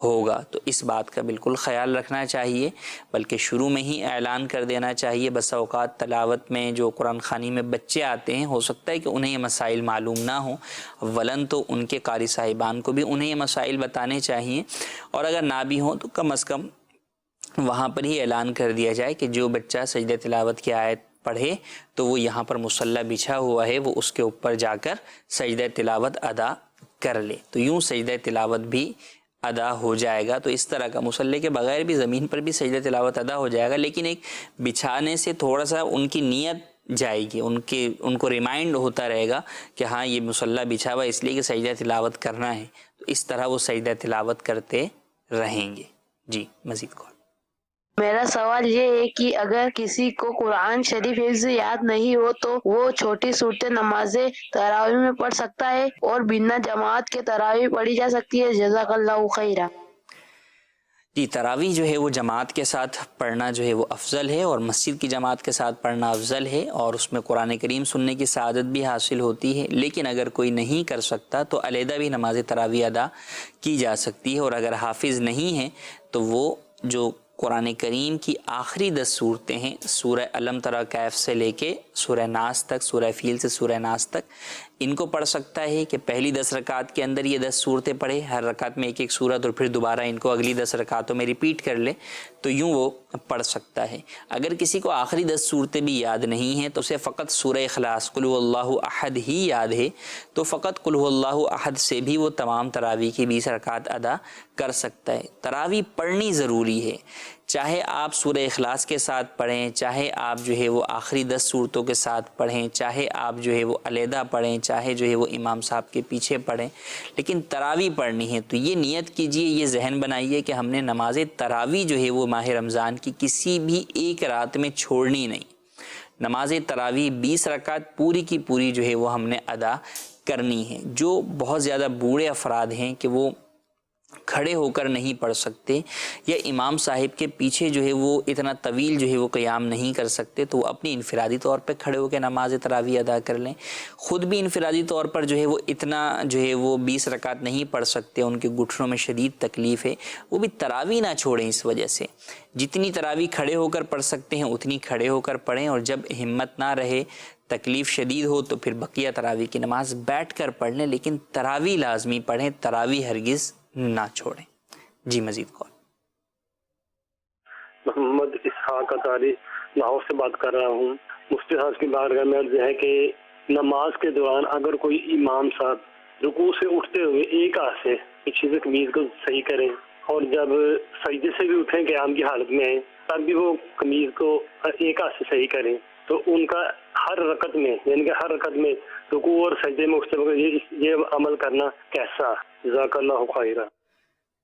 ہوگا. تو اس بات کا بالکل خیال رکھنا چاہیے، بلکہ شروع میں ہی اعلان کر دینا چاہیے. بسا اوقات تلاوت میں جو قرآن خوانی میں بچے آتے ہیں، ہو سکتا ہے کہ انہیں یہ مسائل معلوم نہ ہوں، ولن تو ان کے قاری صاحبان کو بھی انہیں یہ مسائل بتانے چاہیے، اور اگر نہ بھی ہوں تو کم از کم وہاں پر ہی اعلان کر دیا جائے کہ جو بچہ سجدہ تلاوت کی آیت پڑھے تو وہ یہاں پر مصلی بچھا ہوا ہے، وہ اس کے اوپر جا کر سجدہ تلاوت ادا کر لے. تو یوں سجدہ تلاوت بھی ادا ہو جائے گا. تو اس طرح کا مصلی کے بغیر بھی زمین پر بھی سجدہ تلاوت ادا ہو جائے گا، لیکن ایک بچھانے سے تھوڑا سا ان کی نیت جائے گی، ان کو ریمائنڈ ہوتا رہے گا کہ ہاں یہ مصلی بچھا ہوا اس لیے کہ سجدہ تلاوت کرنا ہے. تو اس طرح وہ سجدہ تلاوت کرتے رہیں گے. جی مزید کال. میرا سوال یہ ہے کہ اگر کسی کو قرآن شریف حفظ یاد نہیں ہو تو وہ چھوٹی صورتیں نماز تراویح میں پڑھ سکتا ہے اور بنا جماعت کے تراویح پڑھی جا سکتی ہے؟ جزاک اللہ خیرہ. جی تراویح جو ہے وہ جماعت کے ساتھ پڑھنا جو ہے وہ افضل ہے، اور مسجد کی جماعت کے ساتھ پڑھنا افضل ہے، اور اس میں قرآن کریم سننے کی سعادت بھی حاصل ہوتی ہے. لیکن اگر کوئی نہیں کر سکتا تو علیحدہ بھی نماز تراویح ادا کی جا سکتی ہے. اور اگر حافظ نہیں ہے تو وہ جو قرآن کریم کی آخری 10 صورتیں ہیں، سورہ علم تری کیف سے لے کے سورہ ناس تک، سورہ فیل سے سورہ ناس تک، ان کو پڑھ سکتا ہے کہ پہلی 10 رکعت کے اندر یہ 10 صورتیں پڑھے، ہر رکعت میں ایک ایک صورت، اور پھر دوبارہ ان کو اگلی 10 رکعتوں میں ریپیٹ کر لے، تو یوں وہ پڑھ سکتا ہے. اگر کسی کو آخری 10 صورتیں بھی یاد نہیں ہیں تو اسے فقط سورہ اخلاص قل هو اللہ احد ہی یاد ہے، تو فقط قل هو اللہ احد سے بھی وہ تمام تراویح کی 20 رکعت ادا کر سکتا ہے. تراویح پڑھنی ضروری ہے، چاہے آپ سورہ اخلاص کے ساتھ پڑھیں، چاہے آپ جو ہے وہ آخری 10 صورتوں کے ساتھ پڑھیں، چاہے آپ جو ہے وہ علیحدہ پڑھیں، چاہے جو ہے وہ امام صاحب کے پیچھے پڑھیں، لیکن تراویح پڑھنی ہے. تو یہ نیت کیجئے، یہ ذہن بنائیے کہ ہم نے نماز تراویح جو ہے وہ ماہ رمضان کی کسی بھی ایک رات میں چھوڑنی نہیں. نماز تراویح 20 رکعت پوری کی پوری جو ہے وہ ہم نے ادا کرنی ہے. جو بہت زیادہ بوڑھے افراد ہیں کہ وہ کھڑے ہو کر نہیں پڑھ سکتے، یا امام صاحب کے پیچھے جو ہے وہ اتنا طویل جو ہے وہ قیام نہیں کر سکتے، تو وہ اپنی انفرادی طور پہ کھڑے ہو کے نماز تراویح ادا کر لیں. خود بھی انفرادی طور پر جو ہے وہ اتنا جو ہے وہ 20 رکعت نہیں پڑھ سکتے، ان کے گھٹنوں میں شدید تکلیف ہے، وہ بھی تراویح نہ چھوڑیں. اس وجہ سے جتنی تراویح کھڑے ہو کر پڑھ سکتے ہیں اتنی کھڑے ہو کر پڑھیں، اور جب ہمت نہ رہے، تکلیف شدید ہو، تو پھر بقیہ تراویح کی نماز بیٹھ کر پڑھ لیں، لیکن تراویح لازمی پڑھیں، تراویح ہرگز نہ چھوڑیں. جی مزید کال. محمد اسحاق اطاری لاہور سے بات کر رہا ہوں. مفتی صاحب کی بارگاہ میں عرض ہے کہ نماز کے دوران اگر کوئی امام صاحب رکوع سے اٹھتے ہوئے ایک ہاتھ سے پیچھے سے قمیض کو صحیح کریں، اور جب سجدے سے بھی اٹھیں قیام کی حالت میں ہیں تب بھی وہ قمیض کو ایک ہاتھ سے صحیح کریں، تو ان کا ہر رکعت میں، یعنی کہ ہر رکعت میں رکوع اور سجدے میں اٹھتے وقت یہ عمل کرنا کیسا؟ جزاک اللہ خیرہ.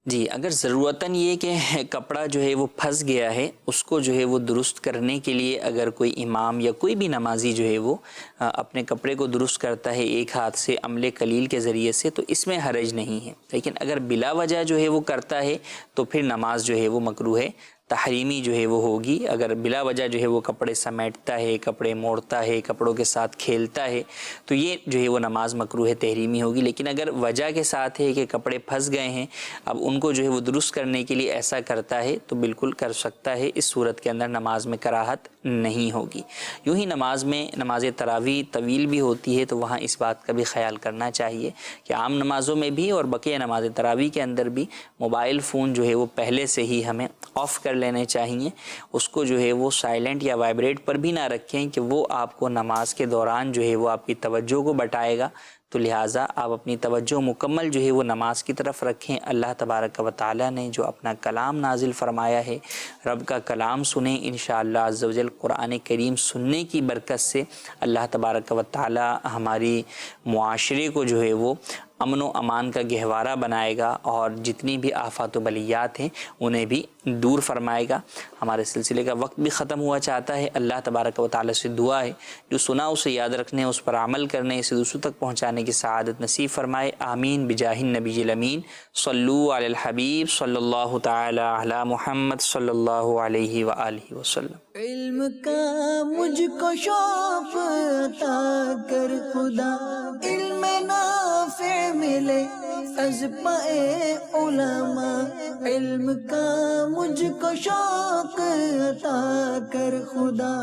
جی اگر ضرورتاً یہ کہ کپڑا جو ہے وہ پھنس گیا ہے، اس کو جو ہے وہ درست کرنے کے لیے اگر کوئی امام یا کوئی بھی نمازی جو ہے وہ اپنے کپڑے کو درست کرتا ہے ایک ہاتھ سے عمل قلیل کے ذریعے سے، تو اس میں حرج نہیں ہے. لیکن اگر بلا وجہ جو ہے وہ کرتا ہے تو پھر نماز جو ہے وہ مکروہ ہے، تحریمی جو ہے وہ ہوگی. اگر بلا وجہ جو ہے وہ کپڑے سمیٹتا ہے، کپڑے موڑتا ہے، کپڑوں کے ساتھ کھیلتا ہے، تو یہ جو ہے وہ نماز مکروہ تحریمی ہوگی. لیکن اگر وجہ کے ساتھ ہے کہ کپڑے پھنس گئے ہیں، اب ان کو جو ہے وہ درست کرنے کے لیے ایسا کرتا ہے، تو بالکل کر سکتا ہے. اس صورت کے اندر نماز میں کراہت نہیں ہوگی. یوں ہی نماز میں نماز تراویح طویل بھی ہوتی ہے، تو وہاں اس بات کا بھی خیال کرنا چاہیے کہ عام نمازوں میں بھی اور بقیہ نماز تراویح کے اندر بھی موبائل فون جو ہے وہ پہلے سے ہی ہمیں آف کر لینے چاہیے. اس کو جو ہے وہ سائلنٹ یا وائبریٹ پر بھی نہ رکھیں کہ وہ آپ کو نماز کے دوران جو ہے وہ آپ کی توجہ کو بٹائے گا. تو لہٰذا آپ اپنی توجہ مکمل جو ہے وہ نماز کی طرف رکھیں. اللہ تبارک و تعالیٰ نے جو اپنا کلام نازل فرمایا ہے، رب کا کلام سنیں. انشاءاللہ عز و جل قرآن کریم سننے کی برکت سے اللہ تبارک و تعالیٰ ہماری معاشرے کو جو ہے وہ امن و امان کا گہوارہ بنائے گا، اور جتنی بھی آفات و بلیات ہیں انہیں بھی دور فرمائے گا. ہمارے سلسلے کا وقت بھی ختم ہوا چاہتا ہے. اللہ تبارک و تعالیٰ سے دعا ہے جو سنا اسے یاد رکھنے، اس پر عمل کرنے، اسے دوسروں تک پہنچانے کی سعادت نصیب فرمائے. آمین بجاہ النبی الامین. صلو علی الحبیب صلی اللہ تعالی علی محمد صلی اللہ علیہ وآلہ وسلم. علم کا مجھ کو شوق عطا کر خدا، علم نافع ملے از پائے علماء. علم کا مجھ کو شوق عطا کر خدا.